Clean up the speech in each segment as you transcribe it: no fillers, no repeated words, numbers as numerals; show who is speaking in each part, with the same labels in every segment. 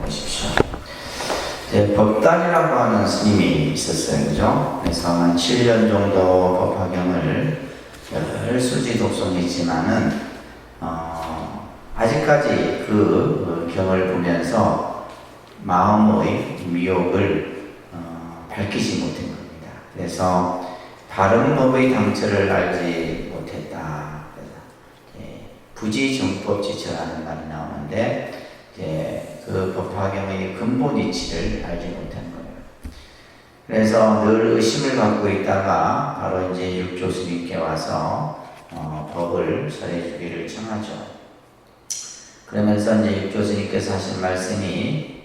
Speaker 1: 보십시오. 법단이라고 하는 스님이 있었어요. 그죠? 그래서 한 7년 정도 법화경을 열 수지 독송했지만은, 아직까지 그 경을 보면서 마음의 미혹을 밝히지 못한 겁니다. 그래서 바른 법의 당처를 알지 못했다. 부지정법지처라는 말이 나오는데, 그 법화경의 근본 이치를 알지 못한 거예요. 그래서 늘 의심을 갖고 있다가 바로 이제 육조스님께 와서 법을 설해주기를 청하죠. 그러면서 이제 육조스님께서 하신 말씀이,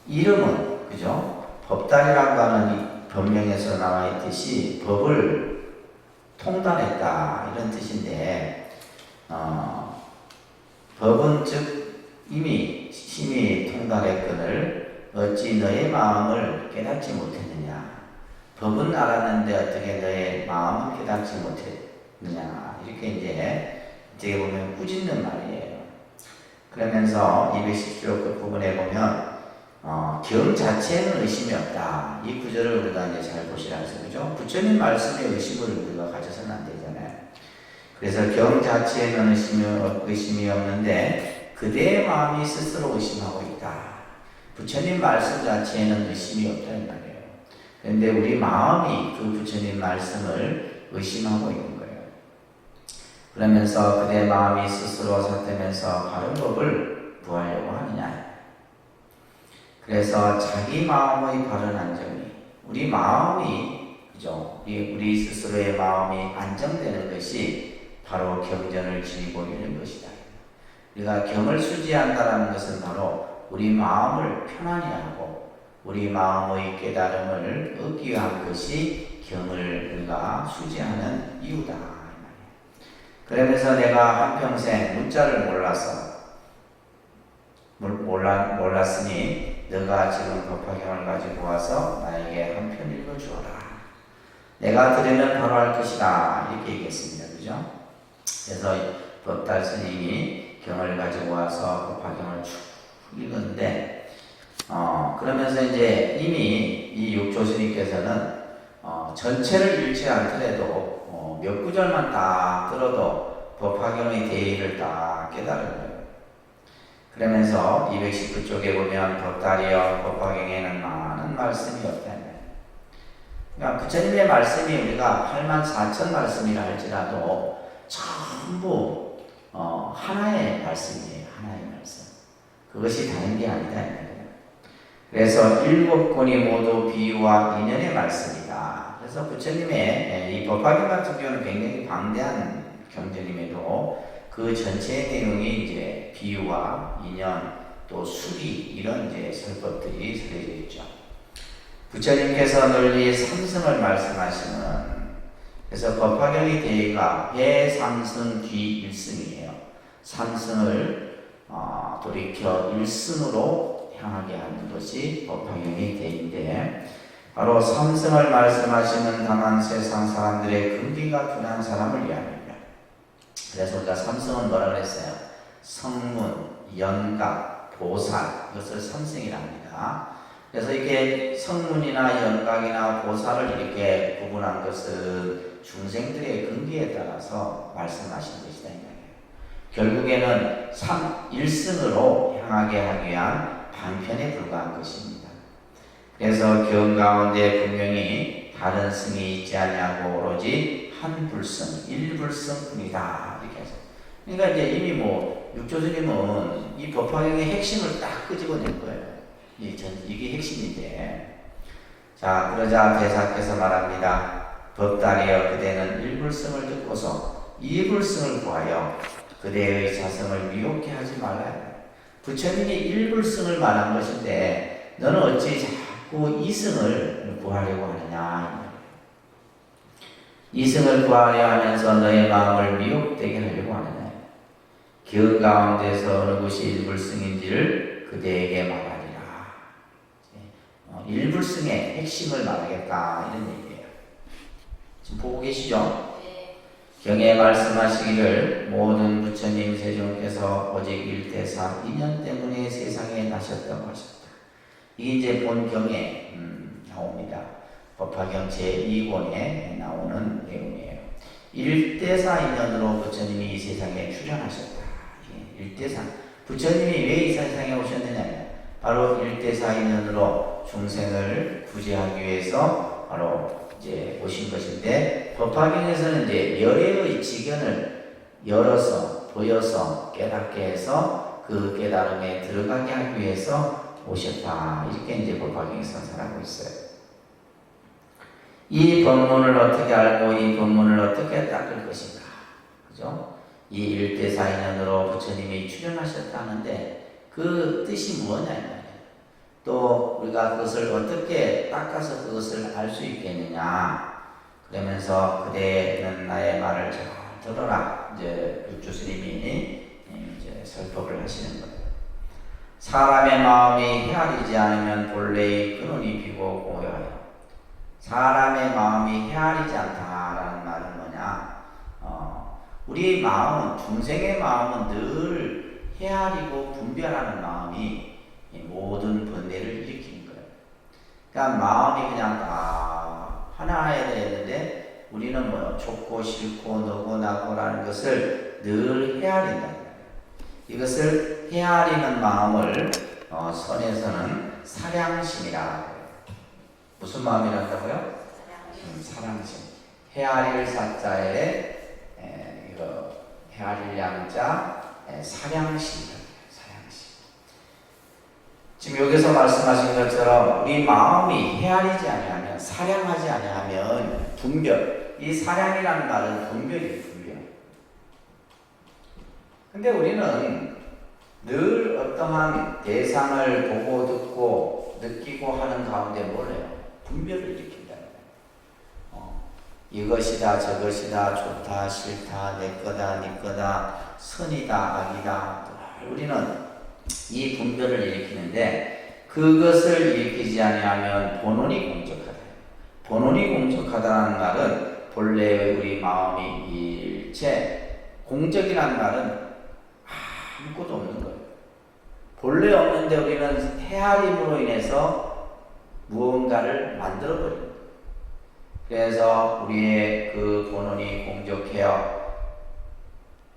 Speaker 1: 이름은 그죠? 법단이라고 하는 이 법명에서 나와 있듯이 법을 통달했다 이런 뜻인데, 법은 즉 이미 심히 통달했거늘 어찌 너의 마음을 깨닫지 못했느냐. 법은 알았는데 어떻게 너의 마음을 깨닫지 못했느냐. 이렇게 이제 어떻게 보면 꾸짖는 말이에요. 그러면서 210조 끝부분에 보면 경 자체에는 의심이 없다. 이 구절을 우리가 이제 잘 보시라 해서, 그죠? 부처님 말씀에 의심을 우리가 가져서는 안 되잖아요. 그래서 경 자체에는 의심이 없는데 그대의 마음이 스스로 의심하고 있다. 부처님 말씀 자체에는 의심이 없다 이 말이에요. 그런데 우리 마음이 그 부처님 말씀을 의심하고 있는 거예요. 그러면서 그대의 마음이 스스로 삿대면서 바른 법을 구하려고 하느냐. 그래서 자기 마음의 바른 안정이, 우리 마음이, 그죠? 우리 스스로의 마음이 안정되는 것이 바로 경전을 지니고 있는 것이다. 우리가 경을 수지한다는 것은 바로 우리 마음을 편안히 하고 우리 마음의 깨달음을 얻기 위한 것이 경을 우리가 수지하는 이유다. 그러면서 내가 한평생 문자를 몰랐으니 너가 지금 법화경을 가지고 와서 나에게 한 편 읽어주어라. 내가 들으면 바로 할 것이다. 이렇게 얘기했습니다. 그죠? 그래서 법달 스님이 경을 가지고 와서 법화경을 쭉 읽었는데, 그러면서 이제 이미 이 육조스님께서는 전체를 읽지 않더라도 몇 구절만 딱 들어도 법화경의 대의를 딱 깨달은 거예요. 그러면서 219쪽에 보면 법달이여 법화경에는 많은 말씀이 없다. 그러니까 부처님의 말씀이 우리가 84,000 말씀이라 할지라도 전부 하나의 말씀이에요. 하나의 말씀. 그것이 다른 게 아니다. 그래서 7권이 모두 비유와 인연의 말씀이다. 그래서 부처님의 이 법화경 같은 경우는 굉장히 방대한 경전임에도 그 전체의 내용이 이제 비유와 인연 또 수리 이런 이제 설법들이 설해져 있죠. 부처님께서 널리 삼승을 말씀하시는, 그래서 법화경의 대의가 해삼승 뒤일승이에요. 삼승을 돌이켜 일승으로 향하게 하는 것이 법화경의 대의인데, 바로 삼승을 말씀하시는 다만 세상 사람들의 근기가 둔한 사람을 위함입니다. 그래서 우리가 삼승은 뭐라 그랬어요? 성문, 연각, 보살, 이것을 삼승이라 합니다. 그래서 이렇게 성문이나 연각이나 보살을 이렇게 구분한 것은 중생들의 근기에 따라서 말씀하신 것이다. 결국에는 1승으로 향하게 하기 위한 방편에 불과한 것입니다. 그래서 경 가운데 분명히 다른 승이 있지 않냐고 오로지 한 불승, 1불승뿐이다. 이렇게 해서. 그러니까 이제 이미 육조스님은 이 법화경의 핵심을 딱 끄집어낸 거예요. 이게 핵심인데. 자, 그러자 대사께서 말합니다. 법달이여 그대는 1불승을 듣고서 2불승을 구하여 그대의 자성을 미혹해 하지 말아요. 부처님이 1불승을 말한 것인데 너는 어찌 자꾸 2승을 구하려고 하느냐. 2승을 구하려 하면서 너의 마음을 미혹되게 하려고 하느냐. 그 가운데서 어느 것이 1불승인지를 그대에게 말하리라. 1불승의 핵심을 말하겠다 이런 얘기예요. 지금 보고 계시죠? 경에 말씀하시기를 모든 부처님 세종께서 오직 일대사 인연 때문에 세상에 하셨다고 하셨다. 이게 이제 본경에 나옵니다. 법화경 제2권에 나오는 내용이에요. 일대사 인연으로 부처님이 이 세상에 출현하셨다. 일대사. 부처님이 왜 이 세상에 오셨느냐? 바로 일대사 인연으로 중생을 구제하기 위해서 바로 이제 오신 것인데, 법화경에서는 이제 열애의 지견을 열어서 보여서 깨닫게 해서 그 깨달음에 들어가게 하기 위해서 오셨다. 이렇게 이제 법화경에서 선언하고 있어요. 이 법문을 어떻게 알고 이 법문을 어떻게 닦을 것인가? 그죠? 이 일대사인연으로 부처님이 출현하셨다는데 그 뜻이 뭐냐 이 말이에요. 또 우리가 그것을 어떻게 닦아서 그것을 알 수 있겠느냐? 그러면서 그대는 나의 말을 잘 들어라. 이제 육주 스님이 이제 설법을 하시는 거예요. 사람의 마음이 헤아리지 않으면 본래의 근원이 비고 공유하여. 사람의 마음이 헤아리지 않다라는 말은 뭐냐? 우리 마음은, 중생의 마음은 늘 헤아리고 분별하는 마음이 모든 번뇌를 일으키는 거예요. 그러니까 마음이 그냥 다 하나해야 되는데 우리는 뭐 좋고 싫고 너고 나고라는 것을 늘 헤아린다는 거예요. 이것을 헤아리는 마음을 선에서는 사량심이라 해요. 무슨 마음이란다고요? 사량심. 헤아릴 사자에 이거 헤아릴 양자 사량심. 사량심. 지금 여기서 말씀하신 것처럼 우리 마음이 헤아리지 아니하면, 사량하지 아니하면 분별. 이 사량이라는 말은 분별이에요. 분별. 근데 우리는 늘 어떠한 대상을 보고 듣고 느끼고 하는 가운데 뭘 해요? 분별을 일으킨다. 이것이다 저것이다 좋다 싫다 내 거다 네 거다 선이다 악이다. 우리는 이 분별을 일으키는데 그것을 일으키지 아니하면 본원이 공적하다. 본원이 공적하다는 말은 본래 우리 마음이 일체, 공적이라는 말은 아무것도 없는 거예요. 본래 없는데 우리는 헤아림으로 인해서 무언가를 만들어버립니다. 그래서 우리의 그 본원이 공적해요.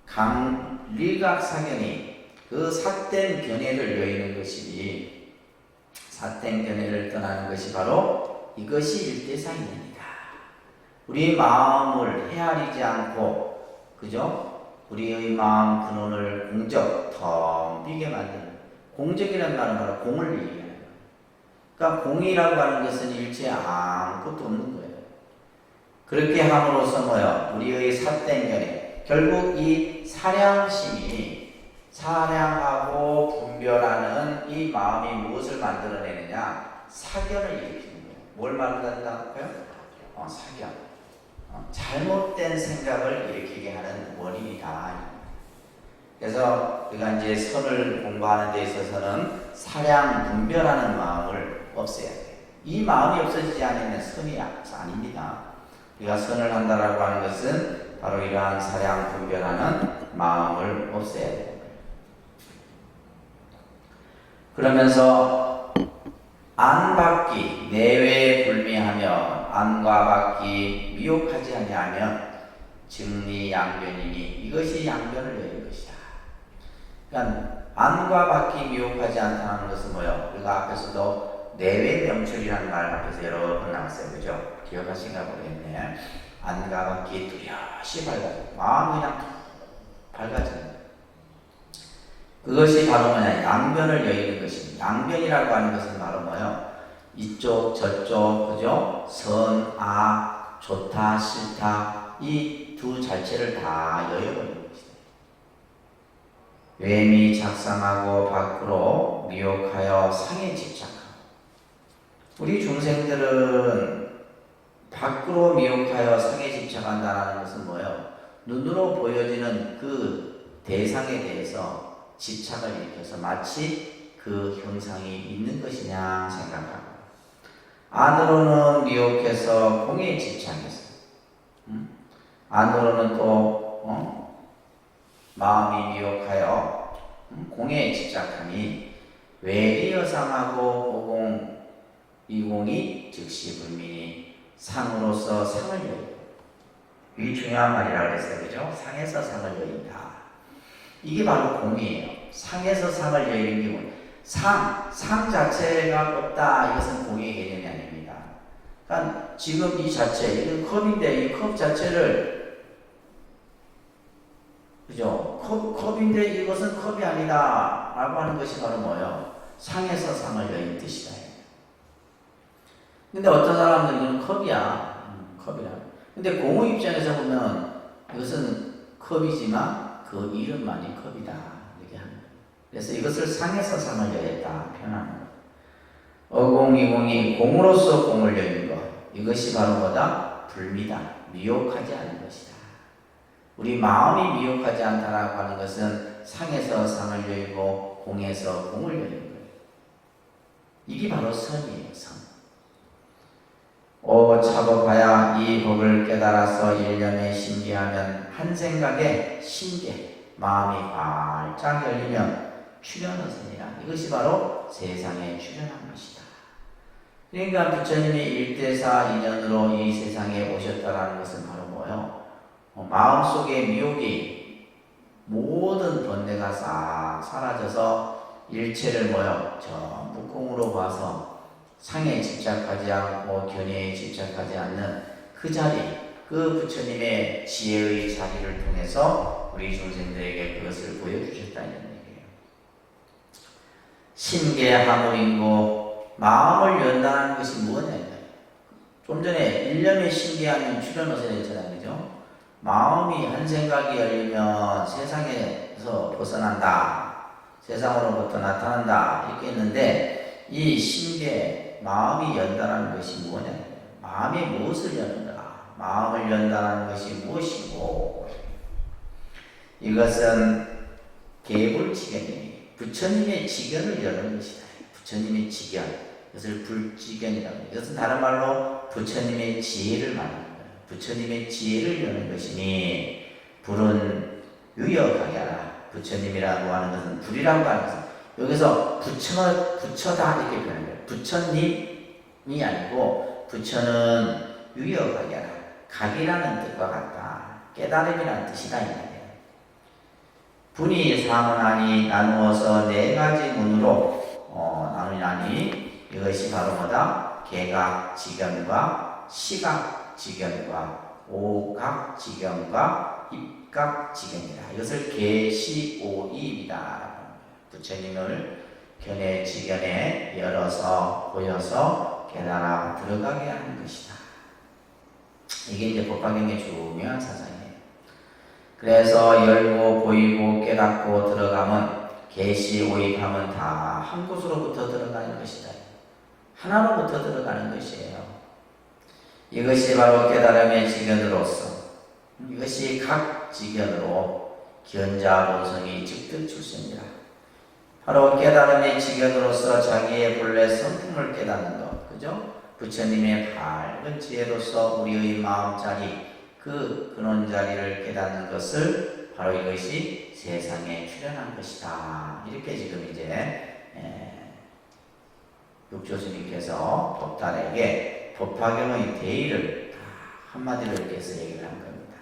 Speaker 1: 강리각사견이 그 삿된 견해를 여의는 것이니, 삿된 견해를 떠나는 것이 바로 이것이 일대사인입니다. 우리 마음을 헤아리지 않고, 그죠? 우리의 마음 근원을 공적, 텅 비게 만드는, 공적이라는 말은 바로 공을 얘기하는 거예요. 그러니까 공이라고 하는 것은 일체 아무것도 없는 거예요. 그렇게 함으로써 뭐요? 우리의 삿된 견해, 결국 이 사량심이, 사량하고 분별하는 이 마음이 무엇을 만들어내느냐? 사견을 일으키는 거예요. 뭘 만든다고요? 사견. 잘못된 생각을 일으키게 하는 원인이다. 그래서 우리가 이제 선을 공부하는 데 있어서는 사량 분별하는 마음을 없애야 돼요. 이 마음이 없어지지 않으면 선이 아닙니다. 우리가 선을 한다라고 하는 것은 바로 이러한 사량 분별하는 마음을 없애야 되는 거예요. 그러면서 안밖이 내외에 불미하며 안과 밖이 미혹하지 아니하면 증리양변이니 이것이 양변을 여는 것이다. 그러니까 안과 밖이 미혹하지 않다는 것은 뭐예요? 우리가 앞에서도 내외 명철이라는 말 앞에서 여러 번 나왔어요. 그죠? 기억하신가 모르겠네. 안과 밖이 뚜렷이 밝아져. 마음이 그냥 밝아지는 거예요. 그것이 바로 뭐냐? 양변을 여의는 것입니다. 양변이라고 하는 것은 바로 뭐예요? 이쪽 저쪽, 그죠? 선, 악, 좋다, 싫다 이 두 자체를 다 여여버리는 것이다. 외미 작상하고 밖으로 미혹하여 상에 집착하고. 우리 중생들은 밖으로 미혹하여 상에 집착한다는 것은 뭐예요? 눈으로 보여지는 그 대상에 대해서 집착을 일으켜서 마치 그 형상이 있는 것이냐 생각하고, 안으로는 미혹해서 공에 집착해서, 안으로는 또 마음이 미혹하여 공에 집착하니 외리여상하고 오공이공이 즉시 불민이 상으로서 상을 여인다. 이 중요한 말이라고 그랬어요. 그죠? 상에서 상을 여인다. 이게 바로 공이에요. 상에서 상을 여인는 게 상 자체가 없다. 이것은 공의 개념이 아닙니다. 그러니까 지금 이 자체, 이건 컵인데 이 컵 자체를, 그죠? 컵인데 이것은 컵이 아니다. 라고 하는 것이 바로 뭐예요? 상에서 상을 여인 뜻이다. 근데 어떤 사람들은 이건 컵이야. 컵이라. 근데 공의 입장에서 보면 이것은 컵이지만 그 이름만이 컵이다. 이렇게 합니다. 그래서 이것을 상에서 상을 여였다. 표현하는 거예요. 어공이공이 공으로서 공을 여는 것. 이것이 바로 뭐다? 불미다. 미혹하지 않은 것이다. 우리 마음이 미혹하지 않다라고 하는 것은 상에서 상을 여이고 공에서 공을 여는 거예요. 이게 바로 선이에요. 선. 오 차법하야 이 법을 깨달아서 일념에 신비하면 한 생각에 신비해 마음이 활짝 열리면 출현하느니라. 이것이 바로 세상에 출현한 것이다. 그러니까 부처님이 1대4 인연으로 이 세상에 오셨다라는 것은 바로 뭐예요? 마음속의 미혹이 모든 번뇌가 싹 사라져서 일체를 뭐예요? 전부 공으로 봐서 상에 집착하지 않고 견해에 집착하지 않는 그 자리, 그 부처님의 지혜의 자리를 통해서 우리 중생들에게 그것을 보여주셨다는 얘기예요. 신계하물인고 마음을 연다는 것이 무엇이냐? 좀 전에 일념의 신계하면 출현어서 했잖아요. 그죠? 마음이 한 생각이 열리면 세상에서 벗어난다. 세상으로부터 나타난다. 이렇게 했는데 이 신계, 마음이 연다는 것이 뭐냐? 마음이 무엇을 여는가? 마음을 연다는 것이 무엇이고? 이것은 개불지견이에요. 부처님의 지견을 여는 것이다. 부처님의 지견. 이것을 불지견이라고 해요. 이것은 다른 말로 부처님의 지혜를 말하는 거예요. 부처님의 지혜를 여는 것이니 불은 유역하게 하라. 부처님이라고 하는 것은 불이라고 하는 것은 여기서 부처다 이렇게 표현해요. 부처님이 아니고 부처는 유역하게 하라. 각이라는 뜻과 같다. 깨달음이라는 뜻이다. 이 말이에요. 분이 사문하니 나누어서 네 가지 문으로 나누나니 이것이 바로 뭐다? 개각지견과 시각지견과 오각지견과 입각지견이다. 이것을 개시오이입니다. 부처님을 견해 지견에 열어서 보여서 깨달아 들어가게 하는 것이다. 이게 이제 법화경의 중요한 사상이에요. 그래서 열고 보이고 깨닫고 들어가면 개시오입하면 다 한 곳으로부터 들어가는 것이다. 하나로부터 들어가는 것이에요. 이것이 바로 깨달음의 지견으로서 이것이 각 지견으로 견자 본성이 즉득 출생이라. 바로 깨달음의 지견으로서 자기의 본래 성품을 깨닫는 것, 그죠? 부처님의 밝은 지혜로서 우리의 마음 자리, 그 근원 자리를 깨닫는 것을 바로 이것이 세상에 출현한 것이다. 이렇게 지금 이제 육조스님께서 법달에게 법화경의 대의를 다 한마디로 이렇게 해서 얘기를 한 겁니다.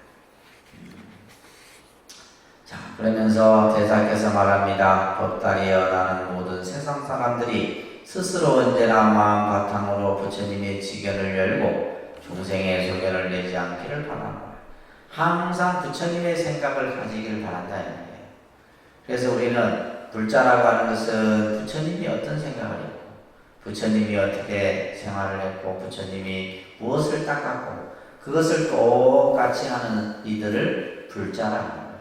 Speaker 1: 자, 그러면서 대사께서 말합니다. 법달이여 나는 모든 세상 사람들이 스스로 언제나 마음 바탕으로 부처님의 지견을 열고 중생의 소견을 내지 않기를 바랍니다. 항상 부처님의 생각을 가지기를 바란다. 그래서 우리는 불자라고 하는 것은 부처님이 어떤 생각을 했고 부처님이 어떻게 생활을 했고 부처님이 무엇을 닦았고 그것을 똑같이 하는 이들을 불자라고 하는 거예요.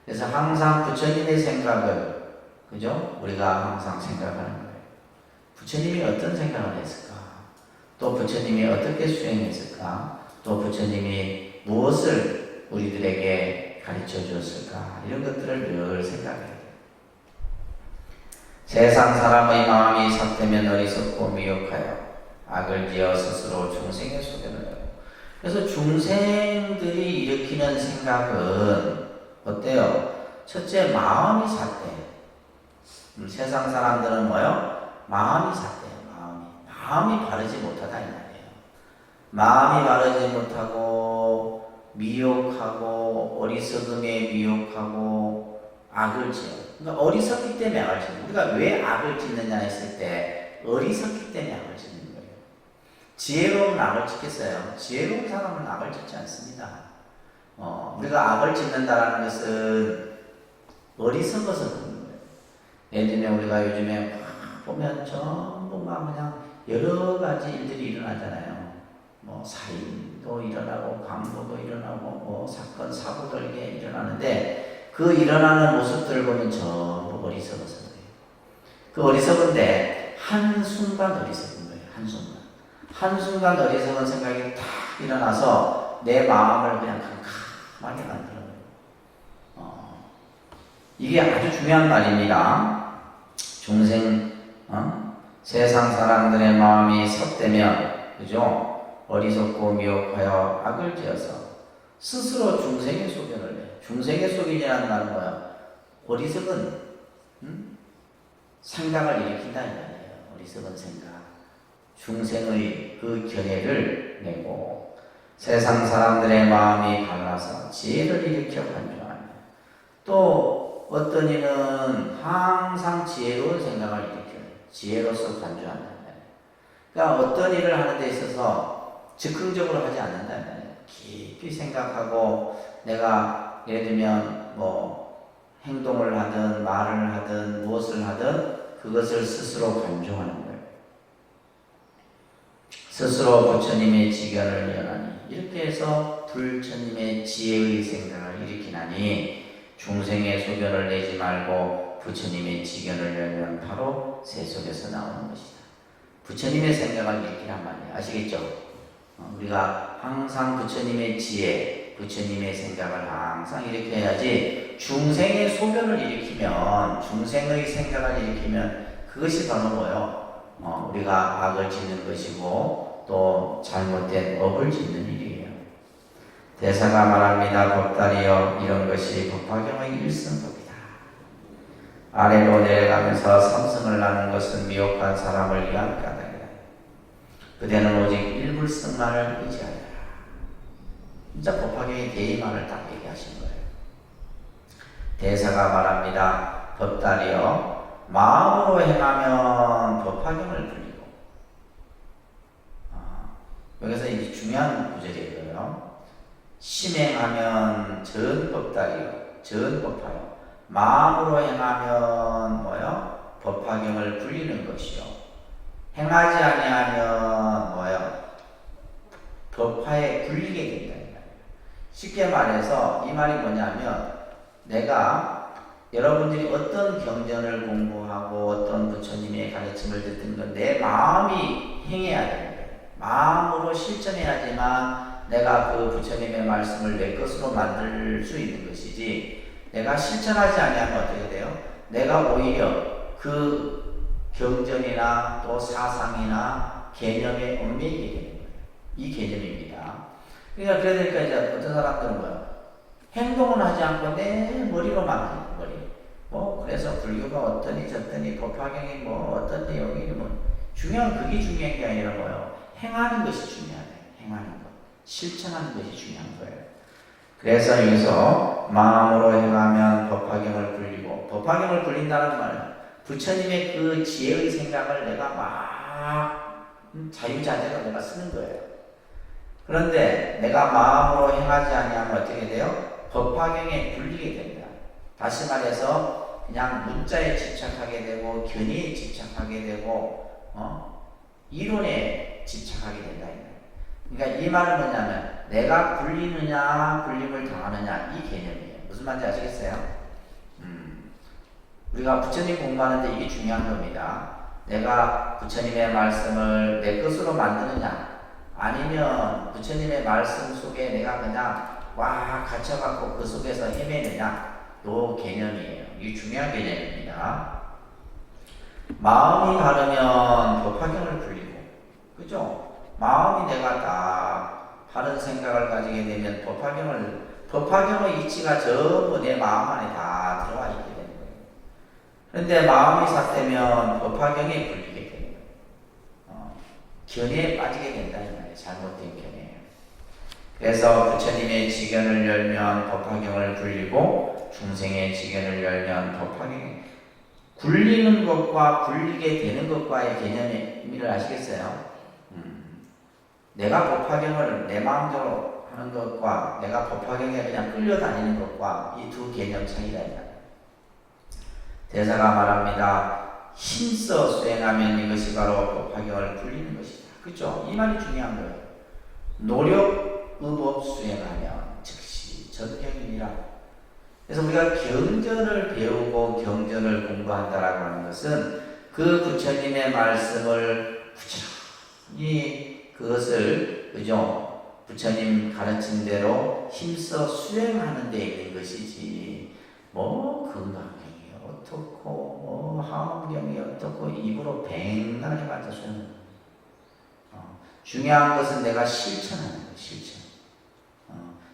Speaker 1: 그래서 항상 부처님의 생각을, 그죠? 우리가 항상 생각하는 거예요. 부처님이 어떤 생각을 했을까? 또 부처님이 어떻게 수행했을까? 또 부처님이 무엇을 우리들에게 가르쳐 주었을까? 이런 것들을 늘 생각해야 돼요. 세상 사람의 마음이 삭되면 어리석고 미혹하여 악을 지어 스스로 중생의 소견을 내고. 그래서 중생들이 일으키는 생각은 어때요? 첫째, 마음이 삭대. 세상 사람들은 뭐요? 마음이 삭대요. 마음이 바르지 못하다 이 말이에요. 마음이 바르지 못하고 미혹하고 어리석음에 미혹하고 악을 지어. 그러니까 어리석기 때문에 악을 짓는. 우리가 왜 악을 짓느냐 했을 때 어리석기 때문에 악을 짓는 거예요. 지혜로운 악을 짓겠어요? 지혜로운 사람은 악을 짓지 않습니다. 우리가 악을 짓는다라는 것은 어리석어서 그런 거예요. 예를 들면 우리가 요즘에 보면 전부 막 그냥 여러 가지 일들이 일어나잖아요. 뭐 살인도 일어나고 강도도 일어나고 뭐 사건 사고들 게 일어나는데 그 일어나는 모습들을 보면 전부 어리석어서 그래요. 그 어리석은데 한순간 어리석은 거예요. 한순간 어리석은 생각이 탁 일어나서 내 마음을 그냥 캄캄하게 만들어요. 이게 아주 중요한 말입니다. 중생, 세상 사람들의 마음이 섭되면, 그죠? 어리석고 미혹하여 악을 지어서 스스로 중생의 소견을 내요. 중생의 소견이라는 말은 뭐야? 어리석은 생각을 일으킨다 이 말이에요. 어리석은 생각. 중생의 그 견해를 내고 세상 사람들의 마음이 갈라서 지혜를 일으켜 간주하며 또 어떤 이는 항상 지혜로운 생각을 일으켜요. 지혜로서 간주한다. 그러니까 어떤 일을 하는 데 있어서 즉흥적으로 하지 않는다. 깊이 생각하고 내가 예를 들면 뭐 행동을 하든 말을 하든 무엇을 하든 그것을 스스로 간주하는 거예요. 스스로 부처님의 지견을 연하니 이렇게 해서 불처님의 지혜의 생각을 일으키나니 중생의 소견을 내지 말고 부처님의 지견을 열면 바로 새 속에서 나오는 것이다. 부처님의 생각을 일으키란 말이에요. 아시겠죠? 우리가 항상 부처님의 지혜, 부처님의 생각을 항상 일으켜야지 중생의 소견을 일으키면, 중생의 생각을 일으키면 그것이 바로 뭐예요? 우리가 악을 짓는 것이고 또 잘못된 업을 짓는 일이에요. 대사가 말합니다. 법다리여 이런 것이 법화경의 일승법이다. 아래로 내려가면서 삼승을 나는 것은 미혹한 사람을 위한 까닭이다. 그대는 오직 일불승만을 의지하여라. 진짜 법화경의 대의만을 딱 얘기하신 거예요. 대사가 말합니다. 법다리여 마음으로 행하면 법화경을 불리고 여기서 이제 중요한 구절이에요. 심행하면 전법다리요 전법하여 마음으로 행하면 뭐요? 법화경을 불리는 것이요 행하지 아니하면 뭐요? 법화에 불리게 된다. 쉽게 말해서 이 말이 뭐냐면 내가 여러분들이 어떤 경전을 공부하고 어떤 부처님의 가르침을 듣든 건 내 마음이 행해야 되는 거예요. 마음으로 실천해야지만 내가 그 부처님의 말씀을 내 것으로 만들 수 있는 것이지 내가 실천하지 아니하면 어떻게 돼요? 내가 오히려 그 경전이나 또 사상이나 개념에 얽매이게 되는 거예요. 이 개념입니다. 그러니까 그래야 되니까 이제 어떤 사람들은 뭐야? 행동은 하지 않고 내 머리로만 하는 머리. 뭐 그래서 불교가 어떠니 저떠니 법화경이 뭐 어떤 내용이 뭐 그게 중요한 게 아니라 뭐요? 행하는 것이 중요하네. 행하는 것, 실천하는 것이 중요한 거예요. 그래서 여기서 마음으로 행하면 법화경을 불리고 법화경을 불린다는 말은 부처님의 그 지혜의 생각을 내가 막 자유자재로 내가 쓰는 거예요. 그런데 내가 마음으로 행하지 아니하면 어떻게 돼요? 법화경에 불리게 됩니다. 다시 말해서 그냥 문자에 집착하게 되고 견해에 집착하게 되고 이론에 집착하게 된다. 그러니까 이 말은 뭐냐면 내가 불리느냐 불림을 당하느냐 이 개념이에요. 무슨 말인지 아시겠어요? 우리가 부처님 공부하는데 이게 중요한 겁니다. 내가 부처님의 말씀을 내 것으로 만드느냐 아니면 부처님의 말씀 속에 내가 그냥 와 갇혀갖고 그 속에서 헤매느냐 요 개념이에요. 이게 중요한 개념입니다. 마음이 바르면 법화경을 불리고 그죠? 마음이 내가 다 바른 생각을 가지게 되면 법화경의 이치가 전부 내 마음 안에 다 들어와 있게 되는 거예요. 그런데 마음이 삿되면 법화경에 굴리게 되는 거예요. 견해에 빠지게 된다 이 말이에요. 잘못된 견해예요. 그래서 부처님의 지견을 열면 법화경을 굴리고 중생의 지견을 열면 법화경에 굴리는 것과 굴리게 되는 것과의 개념의 의미를 아시겠어요? 내가 법화경을 내 마음대로 하는 것과 내가 법화경에 그냥 끌려다니는 것과 이 두 개념 차이가 있다. 대사가 말합니다. 힘써 수행하면 이것이 바로 법화경을 굴리는 것이다. 그렇죠? 이 말이 중요한 거예요. 노력의법 수행하면 즉시 전경이니라. 그래서 우리가 경전을 배우고 경전을 공부한다라고 하는 것은 그 부처님의 말씀을 부지런히 그것을 그죠? 부처님 가르친 대로 힘써 수행하는 데 있는 것이지 뭐 건강경이 어떻고 뭐 하엄경이 어떻고 입으로 백날 해봤자 소용없는 중요한 것은 내가 실천하는 거예요.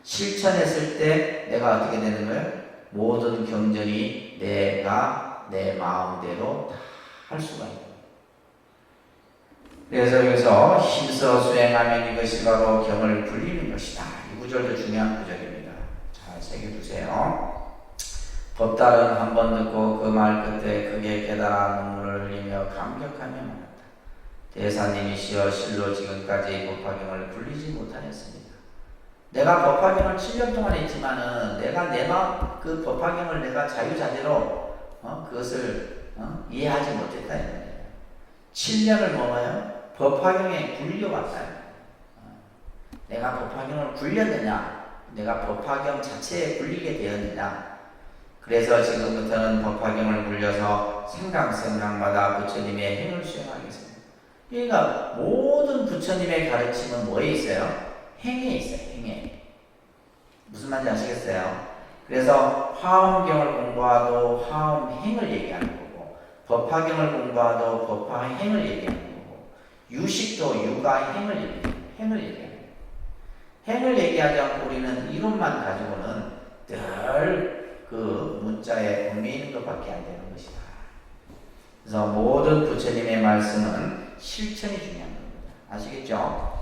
Speaker 1: 실천했을 때 내가 어떻게 되는 거예요? 모든 경전이 내가 내 마음대로 다 할 수가 있는 거예요. 그래서 여기서 힘써 수행하면 이것이 바로 경을 굴리는 것이다. 이 구절도 중요한 구절입니다. 잘 새겨두세요. 법달은 한 번 듣고 그 말 끝에 크게 깨달아 눈물을 흘리며 감격하며 말한다. 대사님이시여 실로 지금까지 법화경을 굴리지 못하였습니다. 내가 법화경을 7년 동안 했지만은 내가 내 마음 그 법화경을 내가 자유자재로 그것을 이해하지 못했다. 7년을 뭐예요? 법화경에 굴려왔다. 내가 법화경을 굴렸느냐? 내가 법화경 자체에 굴리게 되었느냐? 그래서 지금부터는 법화경을 굴려서 생각마다 부처님의 행을 수행하겠습니다. 그러니까 모든 부처님의 가르침은 뭐에 있어요? 행에 있어요. 행에. 무슨 말인지 아시겠어요? 그래서 화엄경을 공부하도 화엄행을 얘기하는 거고 법화경을 공부하도 법화행을 얘기하는 거고 유식도 육아행을 얘기하는 거예요. 행을 얘기하지 않고 우리는 이론만 가지고는 늘 그 문자에 의미 있는 것밖에 안 되는 것이다. 그래서 모든 부처님의 말씀은 실천이 중요한 겁니다. 아시겠죠?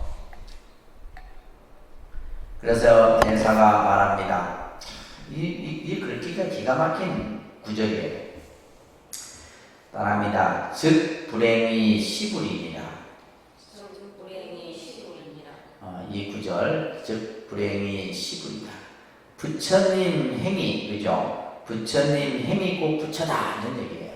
Speaker 1: 그래서 대사가 말합니다. 이 글귀가 기가 막힌 구절이에요. 따라합니다. 즉 불행이 시불이니라. 이 구절 즉 불행이 시불이다. 부처님 행이 그죠? 부처님 행이 꼭 부처다 이런 얘기예요.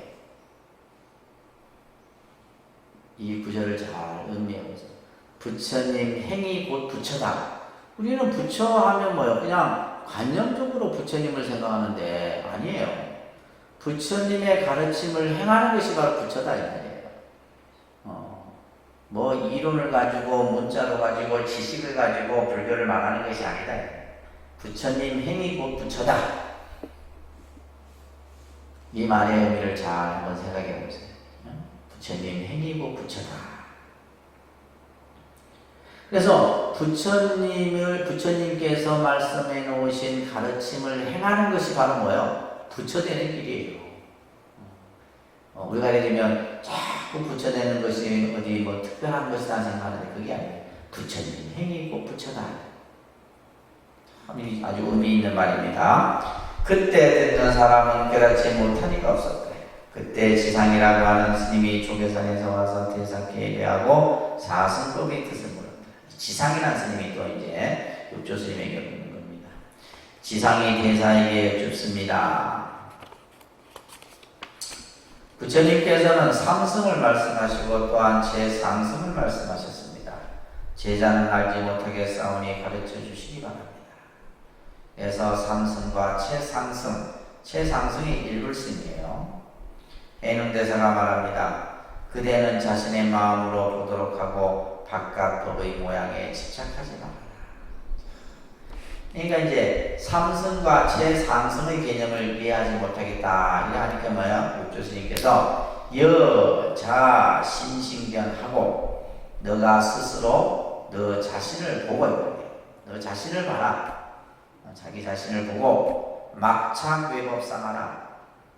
Speaker 1: 이 구절을 잘 음미해보세요. 부처님 행이 곧 부처다. 우리는 부처 하면 뭐요? 그냥 관념적으로 부처님을 생각하는데 아니에요. 부처님의 가르침을 행하는 것이 바로 부처다 이 말이에요. 뭐 이론을 가지고 문자로 가지고 지식을 가지고 불교를 말하는 것이 아니다. 부처님 행이 곧 부처다. 이 말의 의미를 잘 한번 생각해 보세요. 부처님 행이 곧 부처다. 그래서 부처님께서 말씀해 놓으신 가르침을 행하는 것이 바로 뭐예요? 부처되는 길이에요. 우리가 예를 들면 자꾸 부처되는 것이 어디 뭐 특별한 것이다 생각하는데 그게 아니에요. 부처님 행이 곧 부처다. 아주 의미 있는 말입니다. 그때 듣는 사람은 깨닫지 못하니까 없었대. 그때 지상이라고 하는 스님이 조계산에서 와서 대사께 예배하고 사승법의 뜻을 물었다. 지상이라는 스님이 또 이제 육조 스님에게 묻는 겁니다. 지상이 대사에게 여쭙습니다. 부처님께서는 삼승을 말씀하시고 또한 제상승을 말씀하셨습니다. 제자는 알지 못하게 싸우니 가르쳐 주시기 바랍니다. 그래서 삼승과 최상승이 일불승이에요. 해능대사가 말합니다. 그대는 자신의 마음으로 보도록 하고 바깥 법의 모양에 집착하지 말아라. 그러니까 이제 삼승과 최상승의 개념을 이해하지 못하겠다. 이래 하니까 뭐야? 육조스님께서 여, 자, 신신견하고 너가 스스로 너 자신을 보고 있거든. 너 자신을 봐라. 자기 자신을 보고 막착 외법 삼아라.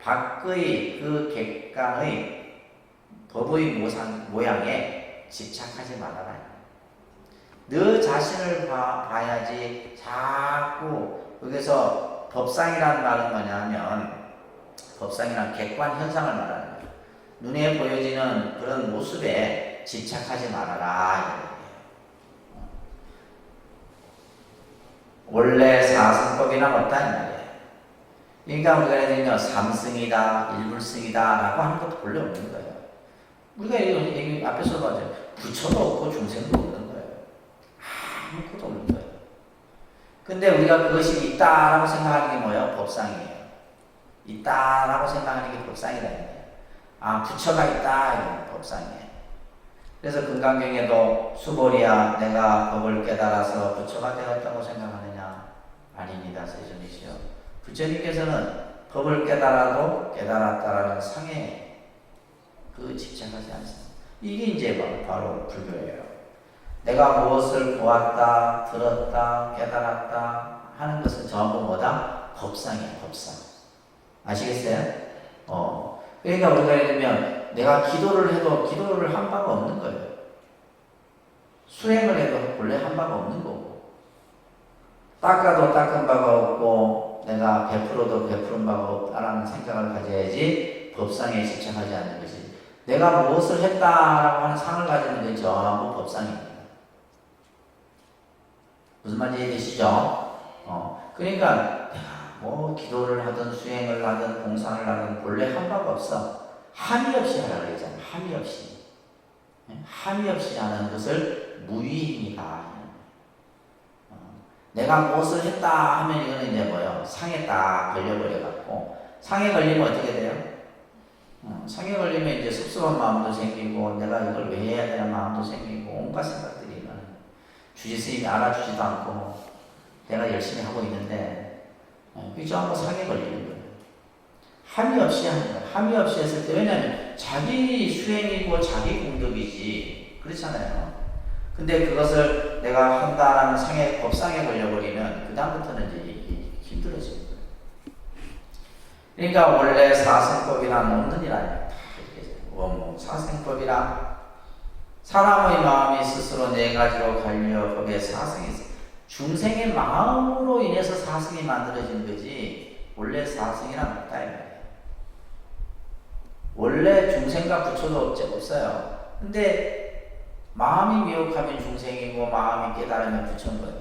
Speaker 1: 밖의 그 객관의 법의 모양에 집착하지 말아라. 너 자신을 봐야지. 자꾸 여기서 법상이라는 말은 뭐냐면 법상이란 객관 현상을 말하는 거예요. 눈에 보여지는 그런 모습에 집착하지 말아라. 원래 사승법이란 없다 이 말이에요. 그러니까 우리가 예를 들면 삼승이다, 일불승이다 라고 하는 것도 본래 없는 거예요. 우리가 여기 앞에서 봤죠. 부처도 없고 중생도 없는 거예요. 아무것도 없는 거예요. 근데 우리가 그것이 있다라고 생각하는 게 뭐예요? 법상이에요. 있다라고 생각하는 게 법상이다. 부처가 있다. 이건 법상이에요. 그래서 금강경에도 수보리야 내가 법을 깨달아서 부처가 되었다고 생각하느냐? 아닙니다. 세존이시여. 부처님께서는 법을 깨달아도 깨달았다라는 상에 집착하지 않습니다. 이게 이제 바로 불교예요. 내가 무엇을 보았다, 들었다, 깨달았다 하는 것은 전부 뭐다? 법상이야, 법상. 아시겠어요? 그러니까 우리가 예를 들면 내가 기도를 해도 기도를 한 바가 없는 거예요. 수행을 해도 본래 한 바가 없는 거고, 닦아도 닦은 바가 없고, 내가 베풀어도 베푸른 바가 없다라는 생각을 가져야지 법상에 집착하지 않는 것이. 내가 무엇을 했다라고 하는 상을 가지는 게 전부 법상입니다. 무슨 말인지 이해되시죠? 그러니까 뭐 기도를 하든 수행을 하든 봉사를 하든 본래 한 바가 없어. 함이 없이 하라 그랬잖아. 함이 없이. 함이 없이 하는 것을 무위행이다. 내가 무엇을 했다 하면 이거는 이제 뭐예요? 상에 딱 걸려버려갖고, 상에 걸리면 어떻게 돼요? 상에 걸리면 이제 섭섭한 마음도 생기고, 내가 이걸 왜 해야 되나 마음도 생기고, 온갖 생각들이 많아요. 주지스님이 알아주지도 않고, 내가 열심히 하고 있는데, 그게 전부 상에 걸리는 거예요. 함이 없이 하는 거예요. 함이 없이 했을 때, 왜냐면 자기 수행이고 자기 공덕이지. 그렇잖아요. 근데 그것을 내가 한다라는 상에, 법상에 걸려버리면, 그다음부터는 이제 힘들어지는 거예요. 그러니까 원래 사생법이란 없는 일 아니에요. 사생법이란 사람의 마음이 스스로 네 가지로 갈려 법에 사생이 있어요. 중생의 마음으로 인해서 사생이 만들어진 거지, 원래 사생이란 없다 이 말이에요. 원래 중생과 부처도 없어요. 근데 마음이 미혹하면 중생이고 마음이 깨달으면 부처인 거예요.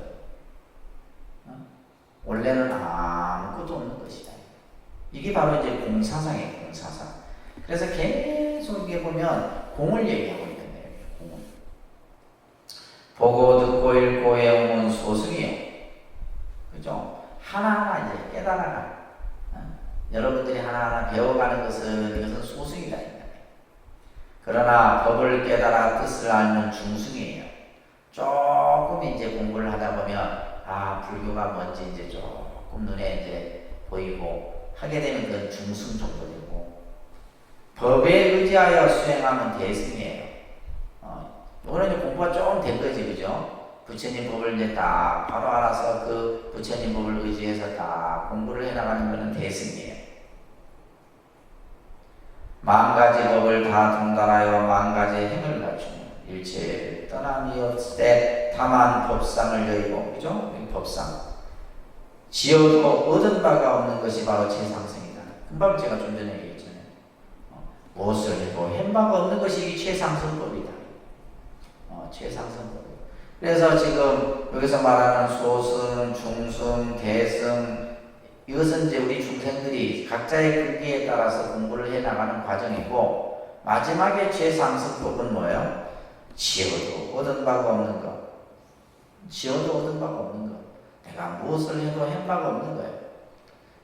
Speaker 1: 원래는 아무것도 없는 것이다. 이게 바로 이제 공사상이에요. 공사상. 그래서 계속 이게 보면 공을 얘기하고 있는 거예요. 공을. 보고 듣고 읽고 외우면 소승이요. 그죠? 하나하나 이제 깨달아가. 여러분들이 하나하나 배워가는 것은 이것은 소승이다. 그러나 법을 깨달아 뜻을 알면 중승이에요. 조금 이제 공부를 하다 보면 불교가 뭔지 이제 조금 눈에 이제 보이고 하게 되면 그건 중승 정도 되고, 법에 의지하여 수행하면 대승이에요. 이거는 이제 공부가 조금 된 거지, 그죠? 부처님 법을 이제 딱 바로 알아서 그 부처님 법을 의지해서 딱 공부를 해나가는 거는 대승이에요. 만가지 법을 다 통달하여 만가지 행을 갖추며 일체 떠남이 없을 때 다만 법상을 여의고, 그죠? 법상. 지어도 얻은 바가 없는 것이 바로 최상승이다. 금방 제가 좀 전에 얘기했잖아요. 무엇을 해도 한 바가 없는 것이 이 최상승법이다. 최상승법. 그래서 지금 여기서 말하는 소승, 중승, 대승, 이것은 이제 우리 중생들이 각자의 근기에 따라서 공부를 해나가는 과정이고, 마지막에 최상승법은 뭐예요? 지어도 얻은 바가 없는 것. 지어도 얻은 바가 없는 것. 내가 무엇을 해도 한 바가 없는 거예요.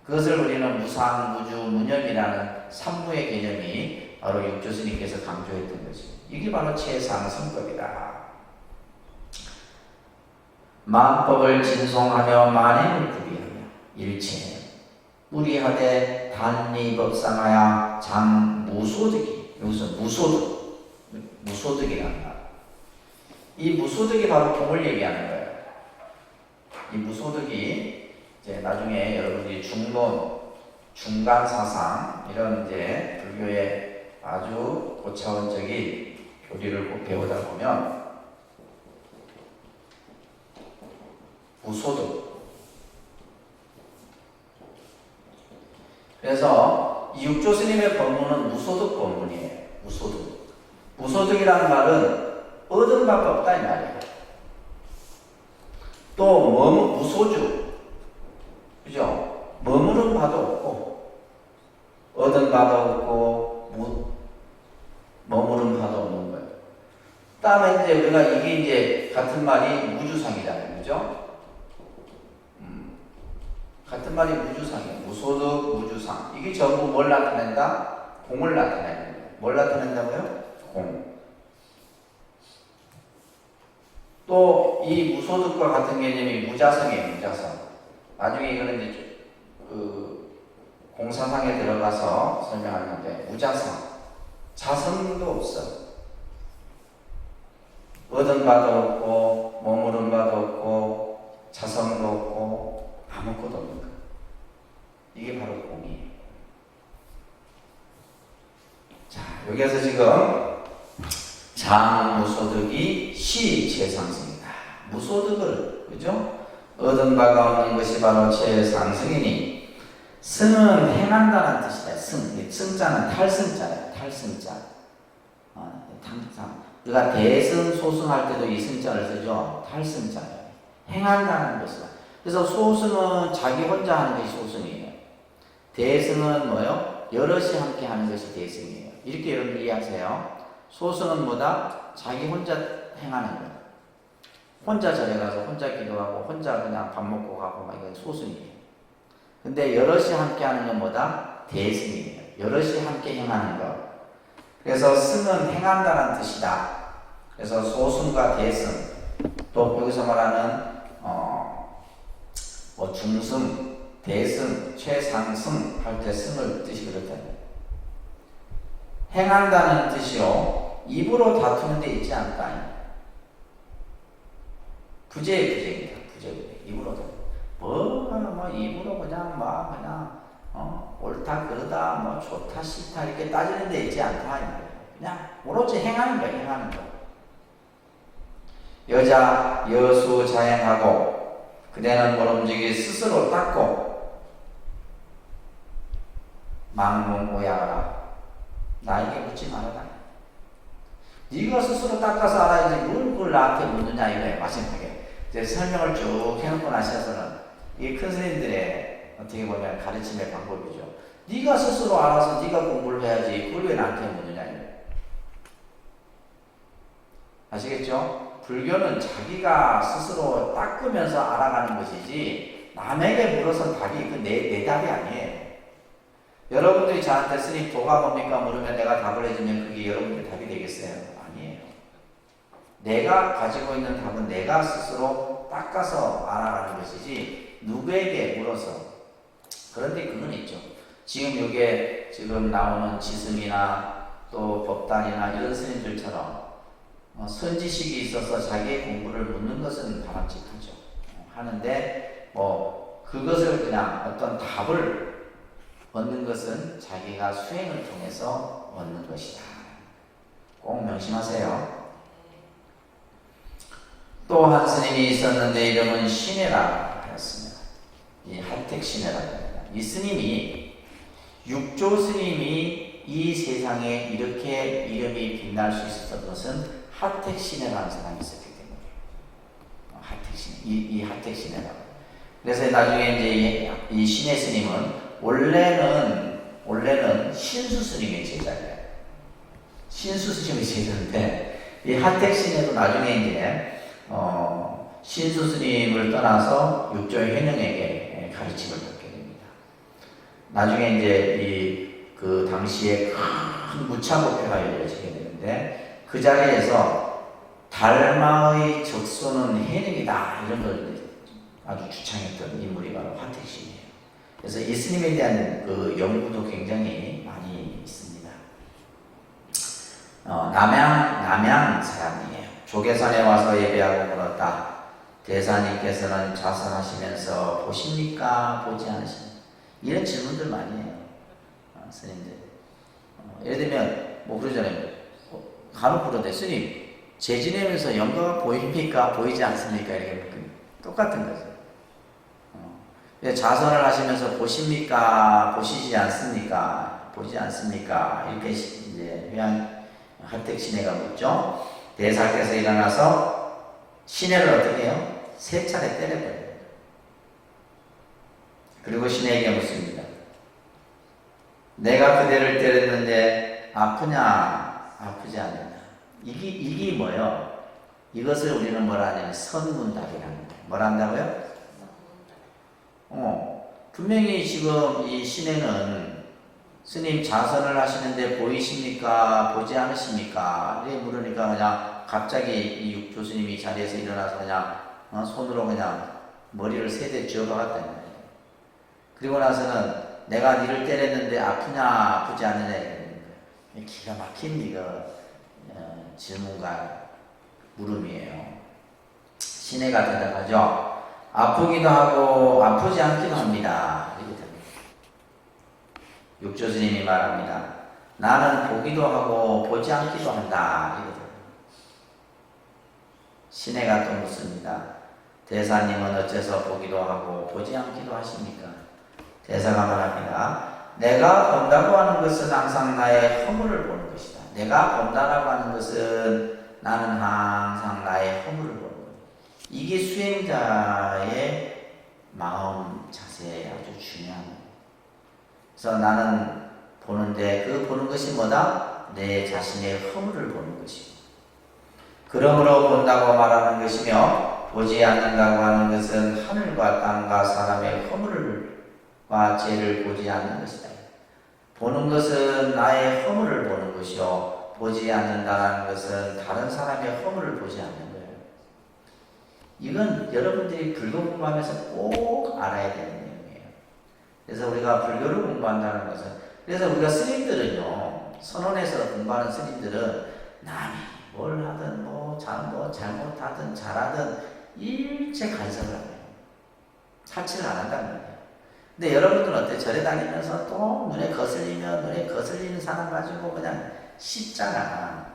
Speaker 1: 그것을 우리는 무상, 무주, 무념이라는 삼무의 개념이 바로 육조스님께서 강조했던 것이. 이게 바로 최상승법이다. 만법을 진송하며 만행을 구비하며 일체 무리하되 단리법상하야 장무소득이, 여기서 무소득이라는 말. 이 무소득이 바로 공을 얘기하는 거예요. 이 무소득이 이제 나중에 여러분들이 중론 중간 사상 이런 이제 불교의 아주 고차원적인 교리를 배우다 보면 무소득. 그래서 이 육조 스님의 법문은 무소득 법문이에요. 무소득. 무소득이라는 말은 얻은 바가 없다 이 말이에요. 또 무소주, 그죠? 머무른 바도 없고 얻은 바도 없고 머무른 바도 없는 거예요. 다음에 이제 우리가 이게 이제 같은 말이 무주상이잖아요, 그죠? 같은 말이 무주상이에요. 무소득, 무주상. 이게 전부 뭘 나타낸다? 공을 나타내는 거예요. 뭘 나타낸다고요? 공. 또 이 무소득과 같은 개념이 무자성이에요. 무자성. 나중에 이거는 이제 공사상에 들어가서 설명하는데 무자성. 자성도 없어. 얻은 바도 없고 머무른 바도 없고 자성도 없고 아무것도 없는 거예요. 이게 바로 공이에요. 자, 여기에서 지금 장무소득이 시최상승이다. 무소득을, 그죠? 얻은 바가 없는 것이 바로 최상승이니 승은 행한다는 뜻이다. 승자는 탈승자예요. 탈승자. 우리가 대승, 소승할 때도 이 승자를 쓰죠. 탈승자예요. 행한다는 것이다. 그래서 소승은 자기 혼자 하는 것이 소승이에요. 대승은 뭐요? 여럿이 함께 하는 것이 대승이에요. 이렇게 여러분 이해하세요. 소승은 뭐다? 자기 혼자 행하는 거예요. 혼자 절에 가서 혼자 기도하고 혼자 그냥 밥 먹고 가고 막 이건 소승이에요. 근데 여럿이 함께 하는 건 뭐다? 대승이에요. 여럿이 함께 행하는 것. 그래서 승은 행한다는 뜻이다. 그래서 소승과 대승, 또 여기서 말하는 중승, 대승, 최상승 할 때 승을 뜻이 그렇다. 행한다는 뜻이요. 입으로 다투는 데 있지 않다. 부재입니다. 부재. 입으로 뭐 입으로 그냥 옳다 그러다 뭐 좋다 싫다 이렇게 따지는 데 있지 않다. 그냥 오로지 행하는 거예요. 행하는 거. 여자 여수 자행하고 그대는 모름지기 스스로 닦고 망몽오야하라. 나에게 묻지 말아라. 네가 스스로 닦아서 알아야지 뭘 그걸 나한테 묻느냐 이거예요. 마지막에 이제 설명을 쭉 해놓고 나셔서는 이게 큰 스님들의 어떻게 보면 가르침의 방법이죠. 네가 스스로 알아서 네가 공부를 해야지 그걸 왜 나한테 묻느냐 이거예요. 아시겠죠? 불교는 자기가 스스로 닦으면서 알아가는 것이지 남에게 물어서 답이 내 답이 아니에요. 여러분들이 저한테 스님 도가 뭡니까 물으면 내가 답을 해주면 그게 여러분들의 답이 되겠어요? 아니에요. 내가 가지고 있는 답은 내가 스스로 닦아서 알아가는 것이지 누구에게 물어서. 그런데 그건 있죠. 지금 여기에 지금 나오는 지승이나 또 법단이나 이런 스님들처럼 선지식이 있어서 자기의 공부를 묻는 것은 바람직하죠. 하는데 그것을 그냥 어떤 답을 얻는 것은 자기가 수행을 통해서 얻는 것이다. 꼭 명심하세요. 또 한 스님이 있었는데 이름은 신해라 하였습니다. 이 하택 신해라고 합니다. 이 스님이 육조 스님이 이 세상에 이렇게 이름이 빛날 수 있었던 것은 하택신해라는 사람이 있었기 때문에. 하택신, 이 하택신해라고. 그래서 나중에 이제 이 신해 스님은 원래는 신수 스님의 제자예요. 신수 스님의 제자인데 이 하택신해도 나중에 이제 신수 스님을 떠나서 육조의 현영에게 가르침을 받게 됩니다. 나중에 이제 그 당시에 큰 무차법회가 열려지게 되는데. 그 자리에서 달마의 적소는 해능이다 이런 걸 아주 주창했던 인물이 바로 화택신이에요. 그래서 이 스님에 대한 그 연구도 굉장히 많이 있습니다. 남양 사람이에요. 조계산에 와서 예배하고 물었다. 대사님께서는 자선하시면서 보십니까? 보지 않으십니까? 이런 질문들 많이 해요. 스님들. 예를 들면, 뭐 그러잖아요. 간혹 그러대. 스님, 제 지내면서 영광 보입니까? 보이지 않습니까? 이렇게 똑같은 거죠. 자선을 하시면서 보십니까? 보시지 않습니까? 보지 않습니까? 이렇게 이제 회양 하택 시내가 묻죠. 대사께서 일어나서 시내를 어떻게 해요? 3차례 때려버려요. 그리고 시내에게 묻습니다. 내가 그대를 때렸는데 아프냐? 아프지 않느냐? 이게 뭐예요? 이것을 우리는 뭐라 하냐면 선문답이라는 거예요. 뭐라 한다고요? 분명히 지금 이 시내는 스님 자선을 하시는데 보이십니까? 보지 않으십니까? 이렇게 물으니까 그냥 갑자기 이 육조 스님이 자리에서 일어나서 그냥 손으로 그냥 머리를 3대 쥐어박았다는 거예요. 그리고 나서는 내가 니를 때렸는데 아프냐 아프지 않느냐 이러는 거예요. 기가 막힌 이거 질문과 물음이에요. 시내가 대답하죠. 아프기도 하고 아프지 않기도 합니다. 이렇게 됩니다. 육조 스님이 말합니다. 나는 보기도 하고 보지 않기도 한다. 이렇게 됩니다. 시내가 또 묻습니다. 대사님은 어째서 보기도 하고 보지 않기도 하십니까? 대사가 말합니다. 내가 본다고 하는 것은 항상 나의 허물을 보는 것이다. 내가 본다라고 하는 것은 나는 항상 나의 허물을 보는 거예요. 이게 수행자의 마음 자세에 아주 중요한 거예요. 그래서 나는 보는데 그 보는 것이 뭐다? 내 자신의 허물을 보는 것이고, 그러므로 본다고 말하는 것이며 보지 않는다고 하는 것은 하늘과 땅과 사람의 허물과 죄를 보지 않는 것이다. 보는 것은 나의 허물을 보는 것이요, 보지 않는다는 것은 다른 사람의 허물을 보지 않는 거예요. 이건 여러분들이 불교 공부하면서 꼭 알아야 되는 내용이에요. 그래서 우리가 불교를 공부한다는 것은, 그래서 우리가 스님들은요, 선원에서 공부하는 스님들은 남이 뭘 하든 뭐 잘못하든 잘하든 일체 간섭을 안 해요. 사치를 안 한다는 거예요. 근데 여러분들은 어때요? 절에 다니면서 또 눈에 거슬리는 사람 가지고 그냥 씹잖아.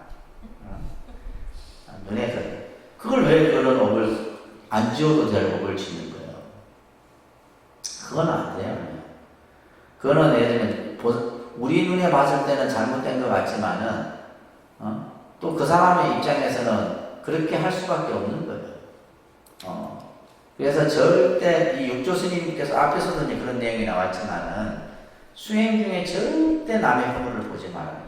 Speaker 1: 눈에 걸려. 그걸 왜 그런 업을 안 지어도 될 업을 짓는 거예요? 그건 안 돼요. 그거는 예를 들면 우리 눈에 봤을 때는 잘못된 것 같지만은 또 그 사람의 입장에서는 그렇게 할 수밖에 없는 거예요. 그래서 절대 이 육조 스님께서 앞에서도 이제 그런 내용이 나왔지만은 수행 중에 절대 남의 허물을 보지 말아요.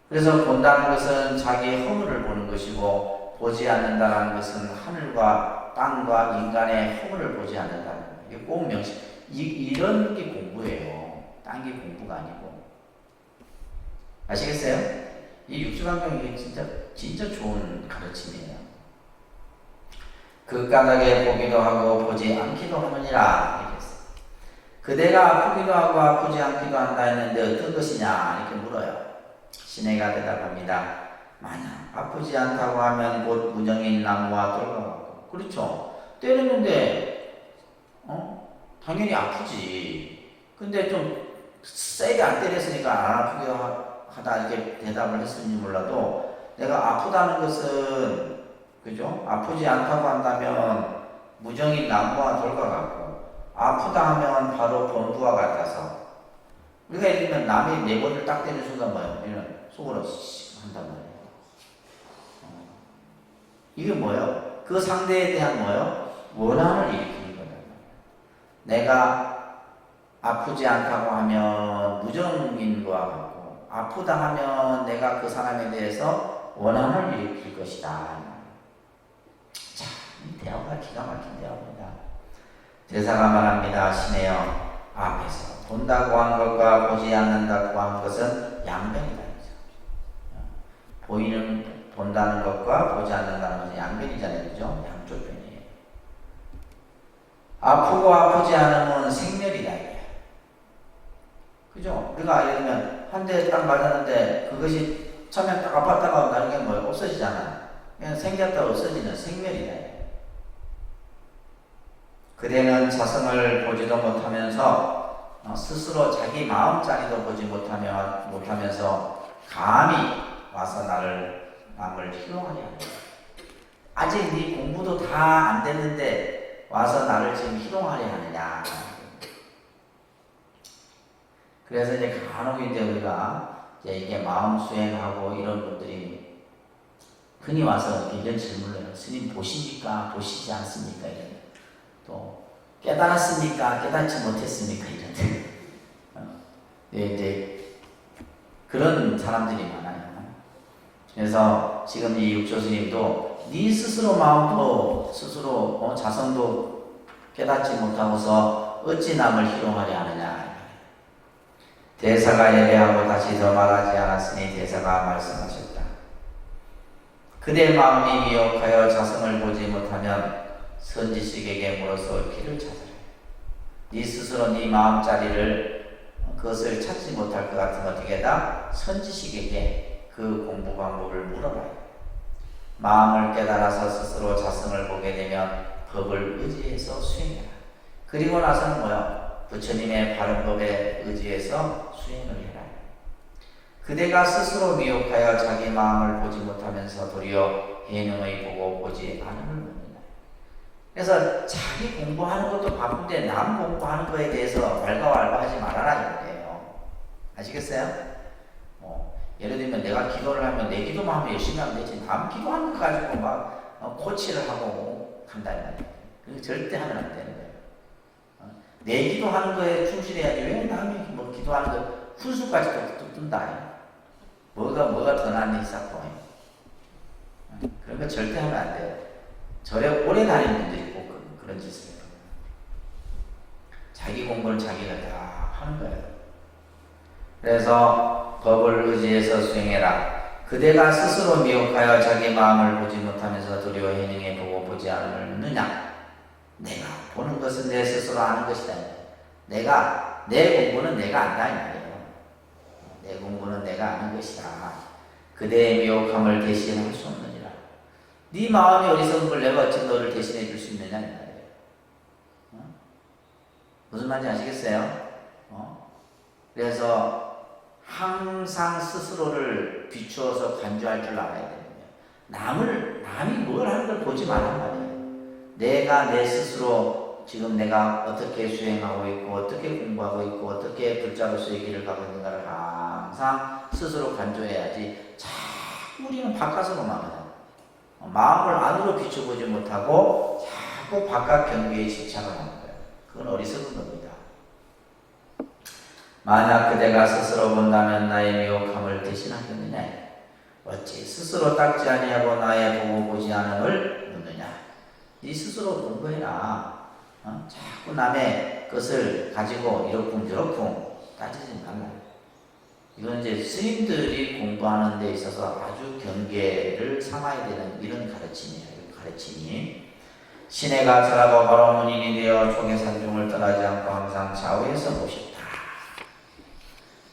Speaker 1: 그래서 본다는 것은 자기의 허물을 보는 것이고, 보지 않는다는 것은 하늘과 땅과 인간의 허물을 보지 않는다는 거예요. 이게 꼭 명시. 이런 게 공부예요. 딴 게 공부가 아니고. 아시겠어요? 이 육주강경 이게 진짜 좋은 가르침이에요. 그 까닭에 보기도 하고 보지 않기도 하느니라 이렇게 했어요. 그대가 아프기도 하고 아프지 않기도 한다 했는데 어떤 것이냐 이렇게 물어요. 시내가 대답합니다. 만약 아프지 않다고 하면 곧 무정인 나무와 돌과 같고, 그렇죠. 때렸는데 당연히 아프지. 근데 좀 세게 안 때렸으니까 안 아프게 하다 이렇게 대답을 했을지 몰라도, 내가 아프다는 것은 그죠? 아프지 않다고 한다면 무정인 나무와 돌과 같고, 아프다 하면 바로 범부와 같아서, 우리가 예를 들면 남이 내 머리를 딱 때리는 순간 뭐예요? 이런 속으로 한단 말이에요. 이게 뭐예요? 그 상대에 대한 뭐예요? 원한을 일으키는 거다. 내가 아프지 않다고 하면 무정인과 같고, 아프다 하면 내가 그 사람에 대해서 원한을 일으킬 것이다. 자, 이 대화가 기가 막힌 대화입니다. 대사가 말합니다. 시내여, 앞에서 본다고 한 것과 보지 않는다고 한 것은 양변이다. 본다는 것과 보지 않는다는 것은 양변이잖아요. 그죠? 양쪽 변이에요. 아프고 아프지 않으면 생멸이다. 그죠? 우리가 예를 들면 한 대 딱 맞았는데 그것이 처음에 딱 아팠다가 나중에 뭐 없어지잖아. 그냥 생겼다가 없어지는 생멸이다. 그대는 자성을 보지도 못하면서 스스로 자기 마음자리도 보지 못하면서 감히 와서 남을 희롱하게 한다. 아직 네 공부도 다 안 됐는데 와서 나를 지금 희롱하려 하느냐. 그래서 이제 간혹 이제 우리가 이게 마음 수행하고 이런 분들이 흔히 와서 이런 질문을 해요. 스님 보십니까? 보시지 않습니까? 이런. 또 깨달았습니까? 깨닫지 못했습니까? 이런. 이제 그런 사람들이 많아요. 그래서 지금 이 육조 스님도 네 스스로 마음도 스스로 자성도 깨닫지 못하고서 어찌 남을 희롱하려 하느냐. 대사가 예배하고 다시 더 말하지 않았으니 대사가 말씀하셨다. 그대 마음이 미혹하여 자성을 보지 못하면 선지식에게 물어서 길을 찾아라. 네 스스로 네 마음자리를 그것을 찾지 못할 것 같으면 어떻게 해다? 선지식에게 그 공부 방법을 물어봐야 돼. 마음을 깨달아서 스스로 자성을 보게 되면 법을 의지해서 수행해라. 그리고 나서는 뭐야? 부처님의 바른 법에 의지해서 수행을 해라. 그대가 스스로 미혹하여 자기 마음을 보지 못하면서 도리어 해능의 보고 보지 않음을 묻는다. 그래서 자기 공부하는 것도 바쁜데 남 공부하는 거에 대해서 왈가왈부하지 말아라 이거예요. 아시겠어요? 예를 들면 내가 기도를 하면 내 기도만 하면 열심히 하면 되지 남 기도하는 거 가지고 막 코치를 하고 한다 이 말이에요. 그거 절대 하면 안 되는 거예요. 내 기도하는 거에 충실해야지 왜 남이 뭐 기도하는 거 훈수까지 또 뜬다. 뭐가 더 낫니 쌓고. 그런 거 절대 하면 안 돼요. 절에 오래 다니는 분들이 꼭 그런 짓을 해요. 자기 공부는 자기가 다 하는 거예요. 그래서 법을 의지해서 수행해라. 그대가 스스로 미혹하여 자기 마음을 보지 못하면서 도리어 해능에 보고 보지 않음을 묻느냐. 내가 보는 것은 내 스스로 아는 것이다. 내 공부는 내가 안다 이 말이에요. 내 공부는 내가 아는 것이다. 그대의 미혹함을 대신할 수 없느니라. 네 마음이 어리석은 걸 내가 어찌 너를 대신해 줄 수 있느냐 이 말이에요. 무슨 말인지 아시겠어요? 그래서 항상 스스로를 비추어서 간주할 줄 알아야 됩니다. 남이 뭘 하는 걸 보지 말란 말이에요. 내가 내 스스로 지금 내가 어떻게 수행하고 있고 어떻게 공부하고 있고 어떻게 불자로서의 길을 가고 있는가를 항상 스스로 간주해야지. 자꾸 우리는 바깥으로만 하다. 마음을 안으로 비춰보지 못하고 자꾸 바깥 경계에 집착을 하는 거예요. 그건 어리석은 겁니다. 만약 그대가 스스로 본다면 나의 미혹함을 대신하겠느냐. 어찌 스스로 닦지 아니하고 나의 보고 보지 않음을 묻느냐. 네 스스로 공부해라. 자꾸 남의 것을 가지고 이러쿵저러쿵 따지지 말라. 이건 이제 스님들이 공부하는 데 있어서 아주 경계를 삼아야 되는 이런 가르침이에요. 가르침이. 신해가 절하고 바로 문인이 되어 총회산중을 떠나지 않고 항상 좌우에서 모셨다.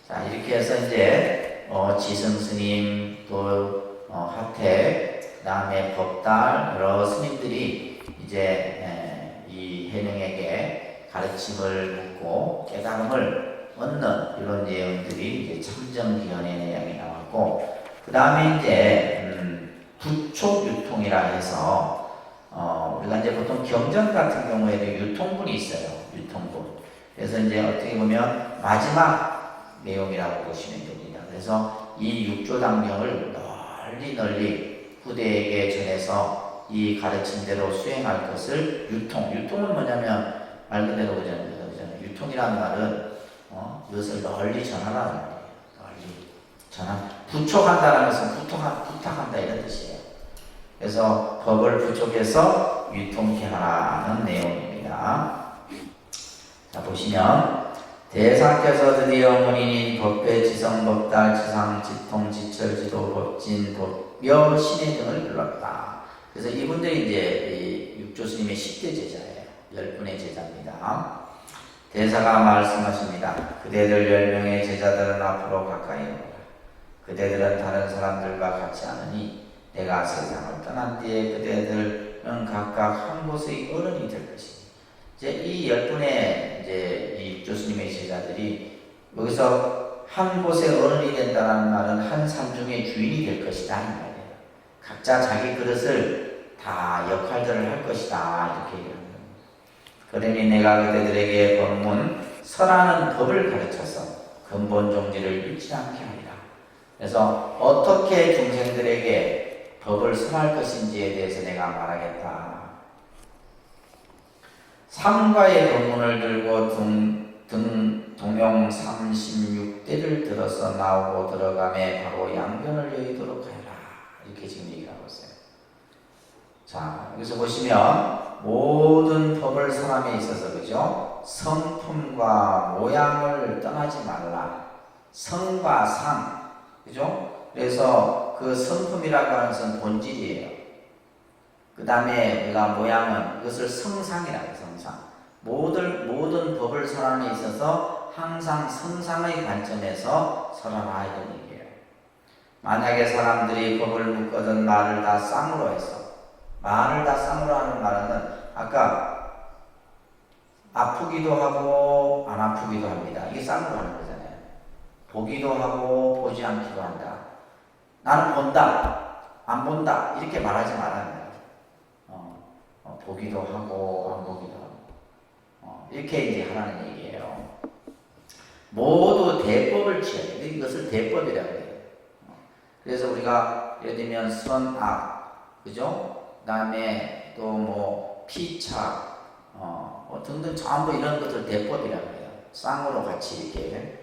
Speaker 1: 자, 이렇게 해서 이제 지승스님 또 하택 그 다음에 법달 여러 스님들이 이제 이 해능에게 가르침을 묻고 깨달음을 얻는 이런 내용들이 이제 참정기원의 내용이 나왔고, 그 다음에 이제 부촉유통이라 해서 우리가 이제 보통 경전 같은 경우에도 유통분이 있어요. 유통분. 그래서 이제 어떻게 보면 마지막 내용이라고 보시면 됩니다. 그래서 이 육조당경을 널리 후대에게 전해서 이 가르침대로 수행할 것을 유통은 뭐냐면 말 그대로 그잖아요. 유통이라는 말은 이것을 널리 전하라는 말이에요. 널리 전하. 부촉한다라는 것은 부탁한다 이런 뜻이에요. 그래서 법을 부촉해서 유통케 하라는 내용입니다. 자, 보시면 대사께서 드디어 문인인 법배 지성법달 지상 지통 지철 지도 법진 법묘 신의 등을 불렀다. 그래서 이분들이 이제 이 육조스님의 10대 제자예요. 10분의 제자입니다. 대사가 말씀하십니다. 그대들 10명의 제자들은 앞으로 가까이 오라. 그대들은 다른 사람들과 같이 하느니 내가 세상을 떠난 뒤에 그대들은 각각 한 곳의 어른이 될 것이니 이제 이 10분의 이제 이 교수님의 제자들이 여기서 한 곳의 어른이 된다는 말은 한 산중의 주인이 될 것이다 이 말이에요. 각자 자기 그릇을 다 역할들을 할 것이다 이렇게 얘기합니다. 그러니 내가 그대들에게 법문 설하는 법을 가르쳐서 근본 종지를 잃지 않게 하리라. 그래서 어떻게 중생들에게 법을 설할 것인지에 대해서 내가 말하겠다. 삼가의 법문을 들고 동용 36대를 들어서 나오고 들어가매 바로 양변을 여의도록 하여라. 이렇게 지금 얘기를 하고 있어요. 자, 여기서 보시면 모든 법을 설함에 있어서 그죠? 성품과 모양을 떠나지 말라. 성과 상, 그죠? 그래서 그 성품이라고 하는 것은 본질이에요. 그 다음에 우리가 모양은 그것을 성상이라고 해요. 성상. 모든 법을 설함에 있어서 항상 성상의 관점에서 설하라 이런 얘기예요. 만약에 사람들이 법을 묶거든 말을 다 쌍으로 해서 말을 다 쌍으로 하는 말은 아까 아프기도 하고 안 아프기도 합니다. 이게 쌍으로 하는 거잖아요. 보기도 하고 보지 않기도 한다. 나는 본다, 안 본다 이렇게 말하지 말아야 돼요. 보기도 하고 안 보기도 하고 이렇게 이제 하라는 얘기예요. 모두 대법을 취해야 돼요. 이것을 대법이라고 해요. 그래서 우리가 예를 들면 선악, 그죠? 그 다음에 또 뭐 피착, 등등 전부 이런 것들 대법이라고 해요. 쌍으로 같이 이렇게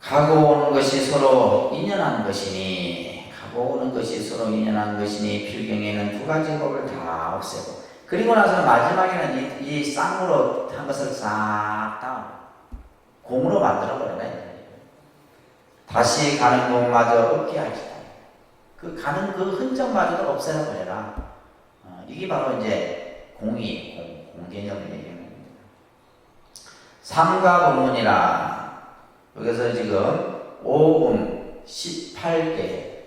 Speaker 1: 가고 오는 것이 서로 인연한 것이니 가고 오는 것이 서로 인연한 것이니 필경에는 두 가지 법을 다 없애고 그리고 나서 마지막에는 이 쌍으로 한 것을 싹 다 공으로 만들어 버려요. 다시 가는 곳마저 없게 하시다. 그 가는 그 흔적마저도 없애려 버려라. 이게 바로 이제 공 개념을 얘기하는 겁니다. 삼가 법문이라 여기서 지금 오음 18개,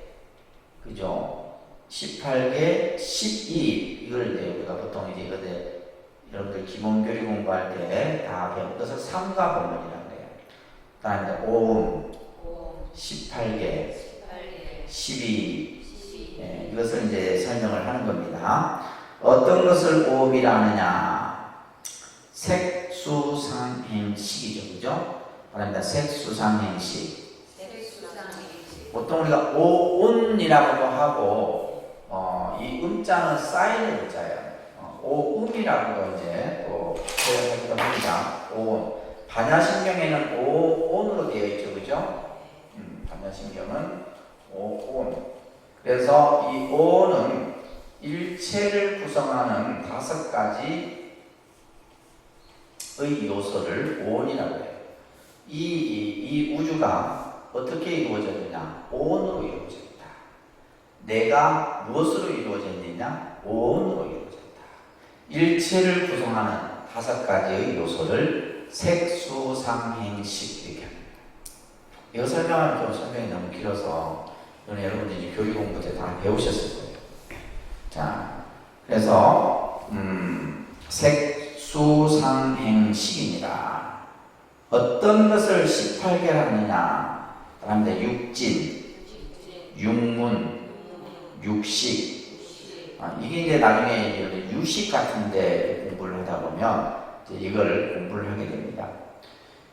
Speaker 1: 그죠? 18개 12 이걸 이제 우리가 보통 이제 이거들 여러분들 기본교리 공부할 때 다 배운 것을 삼가 법문이라고 해요. 그다음에 오음 18개 12 예, 이것을 이제 설명을 하는 겁니다. 어떤 것을 오음이라 하느냐? 색수상행식이죠, 그죠? 말합니다. 색수상행식. 보통 우리가 오운이라고도 하고, 이 음자는 쌓이는 음자예요. 오음이라고도 이제 또 표현하기도 합니다. 오음. 반야신경에는 오온으로 되어 있죠, 그죠? 반야신경은 오온. 그래서 이 오는 일체를 구성하는 5가지의 요소를 오온이라고 해요. 이 우주가 어떻게 이루어졌느냐? 오온으로 이루어졌다. 내가 무엇으로 이루어졌느냐? 오온으로 이루어졌다. 일체를 구성하는 5가지의 요소를 색수상행식 이렇게 합니다. 이거 설명하면 좀 설명이 너무 길어서 여러분들이 교육 공부 때 다 배우셨을 거예요. 자, 그래서 색수상행식입니다. 어떤 것을 18개를 하느냐? 그다음에 육진, 육문, 육식. 이게 이제 나중에 유식 같은데 공부를 하다 보면 이제 이걸 공부를 하게 됩니다.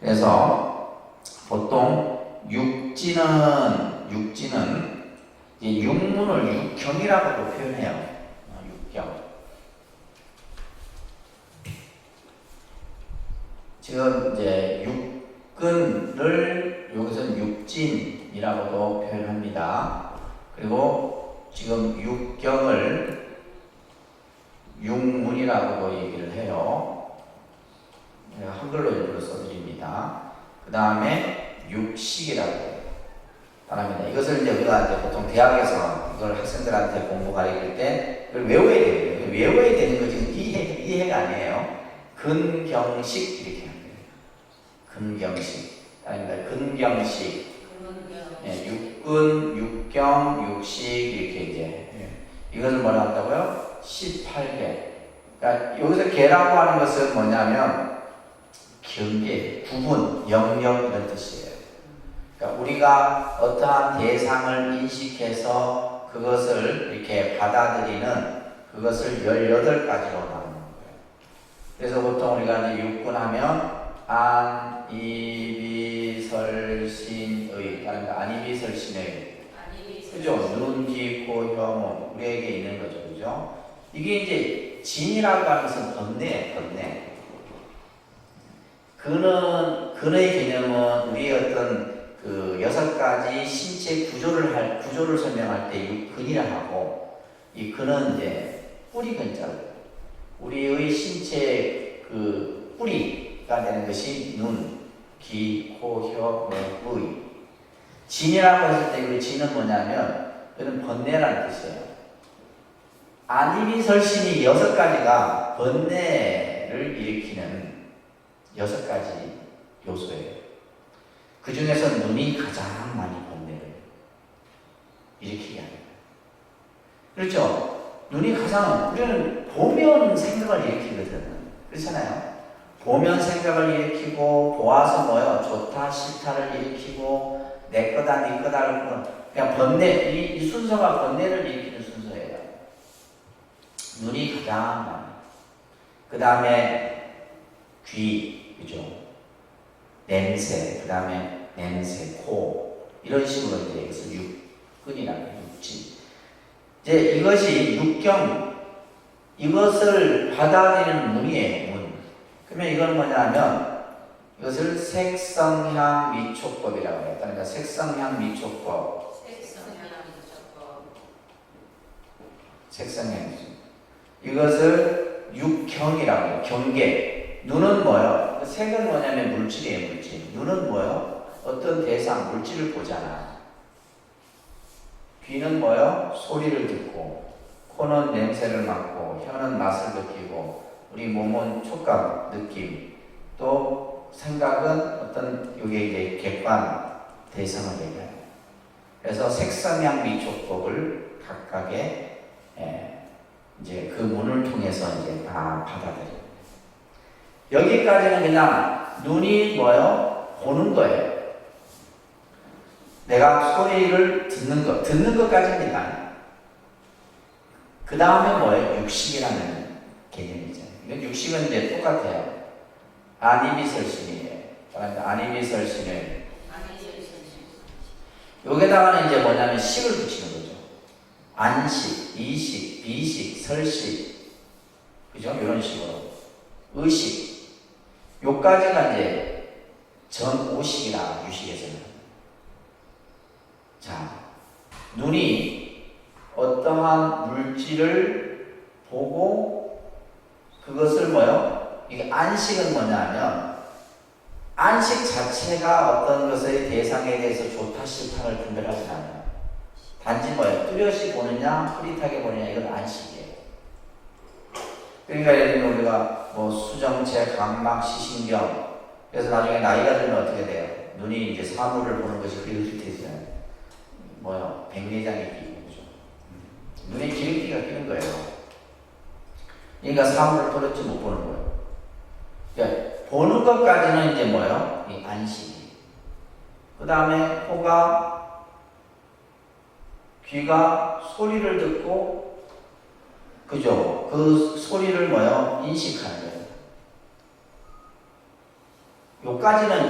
Speaker 1: 그래서 보통 육진은 이제 육문을 육경이라고도 표현해요. 육경. 지금 이제 육근을 여기서는 육진이라고도 표현합니다. 그리고 지금 육경을 육문이라고도 얘기를 해요. 제가 한글로 일부러 써드립니다. 그 다음에 육식이라고 해요. 바랍니다. 이것을 이제 우리가 이제 보통 대학에서 이걸 학생들한테 공부 가르칠 때 이걸 외워야 돼요. 외워야 되는 거 지금 이해가 아니에요. 근경식 이렇게 합니다. 근경식. 아닙니다. 근경식. 예, 육근, 육경, 육식 이렇게 이제 이것을 뭐라 한다고요? 18개. 그러니까 여기서 개라고 하는 것은 뭐냐면 경계, 구분, 영역 이런 뜻이에요. 그러니까 우리가 어떠한 대상을 인식해서 그것을 이렇게 받아들이는 그것을 18가지로 나누는 거예요. 그래서 보통 우리가 이제 육군 하면 안, 이, 비, 설, 신, 의. 그러니까 안이비설신의. 그죠? 눈, 귀, 코, 혀, 몸. 우리에게 있는 거죠. 그죠? 이게 이제 진이라고 하는 것은 번뇌, 번뇌. 근의 개념은 우리의 어떤 그 6가지 신체 구조를 설명할 때 근이라 하고, 이 근은 이제 뿌리 근자로. 우리의 신체 그 뿌리가 되는 것이 눈, 귀, 코, 혀, 몸, 의. 진이라고 했을 때 그 진은 뭐냐면, 그는 번뇌라는 뜻이에요. 안이비설신이 6가지가 번뇌를 일으키는 6가지 요소예요. 그 중에서 눈이 가장 많이 번뇌를 일으키게 합니다. 그렇죠? 눈이 가장, 우리는 보면 생각을 일으키거든. 그렇잖아요? 보면 생각을 일으키고, 보아서 뭐요? 좋다, 싫다를 일으키고, 내 거다, 네 거다, 그냥 번뇌, 이 순서가 번뇌를 일으키는 순서예요. 눈이 가장 많이. 그 다음에 귀, 그죠? 냄새, 그 다음에 냄새, 코. 이런 식으로 이제 여기서 육근이라고 해요. 육진. 이제 이것이 육경, 이것을 받아들이는 문이에요, 문. 그러면 이건 뭐냐면, 이것을 색성향 미촉법이라고 해요. 그러니까 색성향 미촉법. 색성향 미촉법. 이것을 육경이라고 해요. 경계. 눈은 뭐예요? 색은 뭐냐면 물질이에요, 물질. 눈은 뭐예요? 어떤 대상, 물질을 보잖아. 귀는 뭐예요? 소리를 듣고, 코는 냄새를 맡고, 혀는 맛을 느끼고, 우리 몸은 촉감, 느낌, 또 생각은 어떤 이게 이제 객관 대상을 얘기해요. 그래서 색성향 미촉법을 각각의 이제 그 문을 통해서 이제 다 받아들여요. 여기까지는 그냥 눈이 뭐예요? 보는 거예요. 내가 소리를 듣는 것까지입니다. 그 다음에 뭐예요? 육식이라는 개념이죠. 이건 육식은 이제 똑같아요. 안이비설신이에요. 그러니까 안이비설신을 여기다가는 이제 뭐냐면 식을 붙이는 거죠. 안식, 이식, 비식, 설식, 그죠? 이런 식으로 의식. 요까지가 이제 전오식이라 유식에서는. 자, 눈이 어떠한 물질을 보고 그것을 뭐요? 이게 안식은 뭐냐면 안식 자체가 어떤 것의 대상에 대해서 좋다 싫다를 분별하지 않아요. 단지 뭐예요? 뚜렷이 보느냐 흐릿하게 보느냐 이건 안식이에요. 그러니까 예를 들면 우리가 뭐 수정체, 감막, 시신경 그래서 나중에 나이가 들면 어떻게 돼요? 눈이 이제 사물을 보는 것이 흐릿해지잖아요. 뭐요? 백내장이 끼고 그죠? 눈에 기름기가 끼는 거예요. 그러니까 사물을 도대체 못 보는 거예요. 그러니까 보는 것까지는 이제 뭐예요? 이 안식이. 그 다음에 코가, 귀가 소리를 듣고, 그죠? 그 소리를 뭐예요? 인식하는 거예요. 요까지는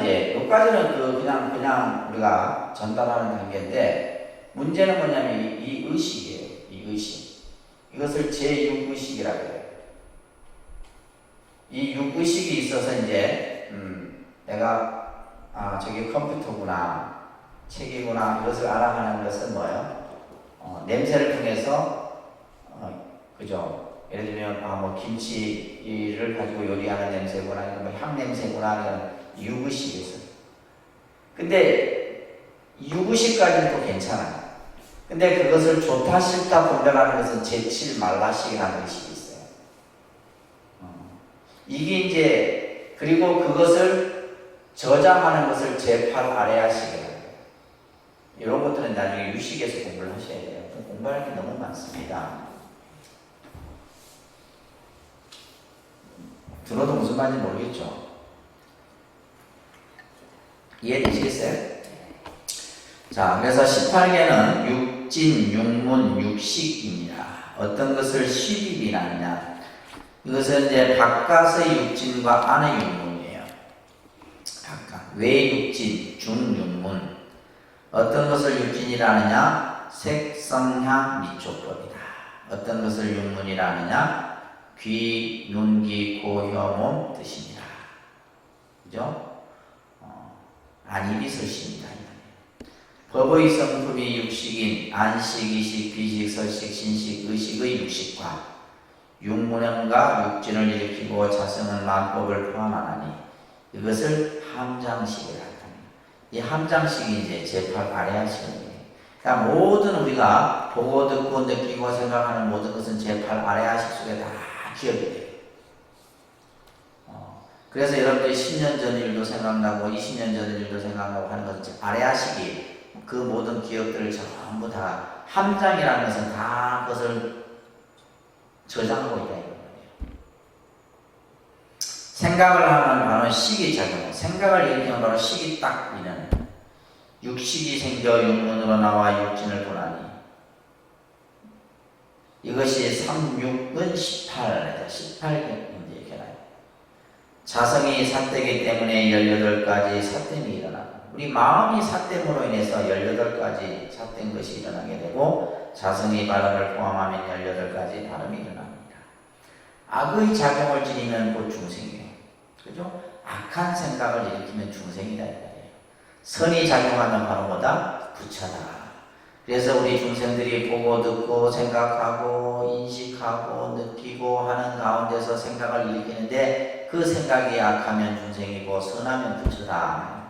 Speaker 1: 그냥 우리가 전달하는 단계인데, 문제는 뭐냐면 이 의식이에요. 이 의식. 이것을 제6의식이라고 해요. 이 6의식이 있어서 이제, 내가, 저게 컴퓨터구나, 책이구나, 이것을 알아가는 것은 뭐예요? 냄새를 통해서, 그죠? 예를 들면, 뭐, 김치를 가지고 요리하는 냄새구나, 뭐, 향 냄새구나, 이런 6의식에서. 근데, 6의식까지는 또 괜찮아요. 근데 그것을 좋다, 싫다 분별하는 것은 제7 말라식이라는 의식이 있어요. 이게 이제, 그리고 그것을 저장하는 것을 제8 아레아식이라고 해요. 이런 것들은 나중에 유식에서 공부를 하셔야 돼요. 공부할 게 너무 많습니다. 들어도 무슨 말인지 모르겠죠. 이해되시겠어요? 자, 그래서 18개는 육진, 육문, 육식입니다. 어떤 것을 식이라느냐? 이것은 이제 바깥의 육진과 안의 육문이에요. 바깥, 외육진, 중육문. 어떤 것을 육진이라느냐? 색성향 미촉법이다. 어떤 것을 육문이라느냐? 귀, 눈, 귀, 코, 혀, 몸 뜻입니다. 그죠? 안입이 설시입니다. 법의 성품이 육식인 안식, 이식, 비식, 설식, 신식, 의식의 육식과 육문형과 육진을 일으키고 자성은 만법을 포함하나니 이것을 함장식이라 합니다. 이 함장식이 이제 제8 아레아식입니다. 그러니까 모든 우리가 보고 듣고 느끼고 생각하는 모든 것은 제8 아레아식 속에 다 기억이 돼요. 그래서 여러분들이 10년 전 일도 생각나고 20년 전 일도 생각나고 하는 것은 아레아식이 그 모든 기억들을 전부 다 함장이라는 것은 다 그것을 저장하고 있다 이거예요. 생각을 하면 바로 식이 작용해요. 생각을 일으키면 바로 식이 딱 일어나요. 육식이 생겨 육문으로 나와 육진을 보나니 이것이 3육은 18개인데 자성이 삿대기 때문에 18가지 삿됨이 일어나고 우리 마음이 삿됨으로 인해서 18가지 삿된 것이 일어나게 되고 자성이 발음을 포함하면 18가지 발음이 일어납니다. 악의 작용을 지니면 곧 중생이에요. 그죠? 악한 생각을 일으키면 중생이다. 선이 작용하면 바로 뭐다? 부처다. 그래서 우리 중생들이 보고 듣고 생각하고 인식하고 느끼고 하는 가운데서 생각을 일으키는데 그 생각이 악하면 중생이고 선하면 부처다.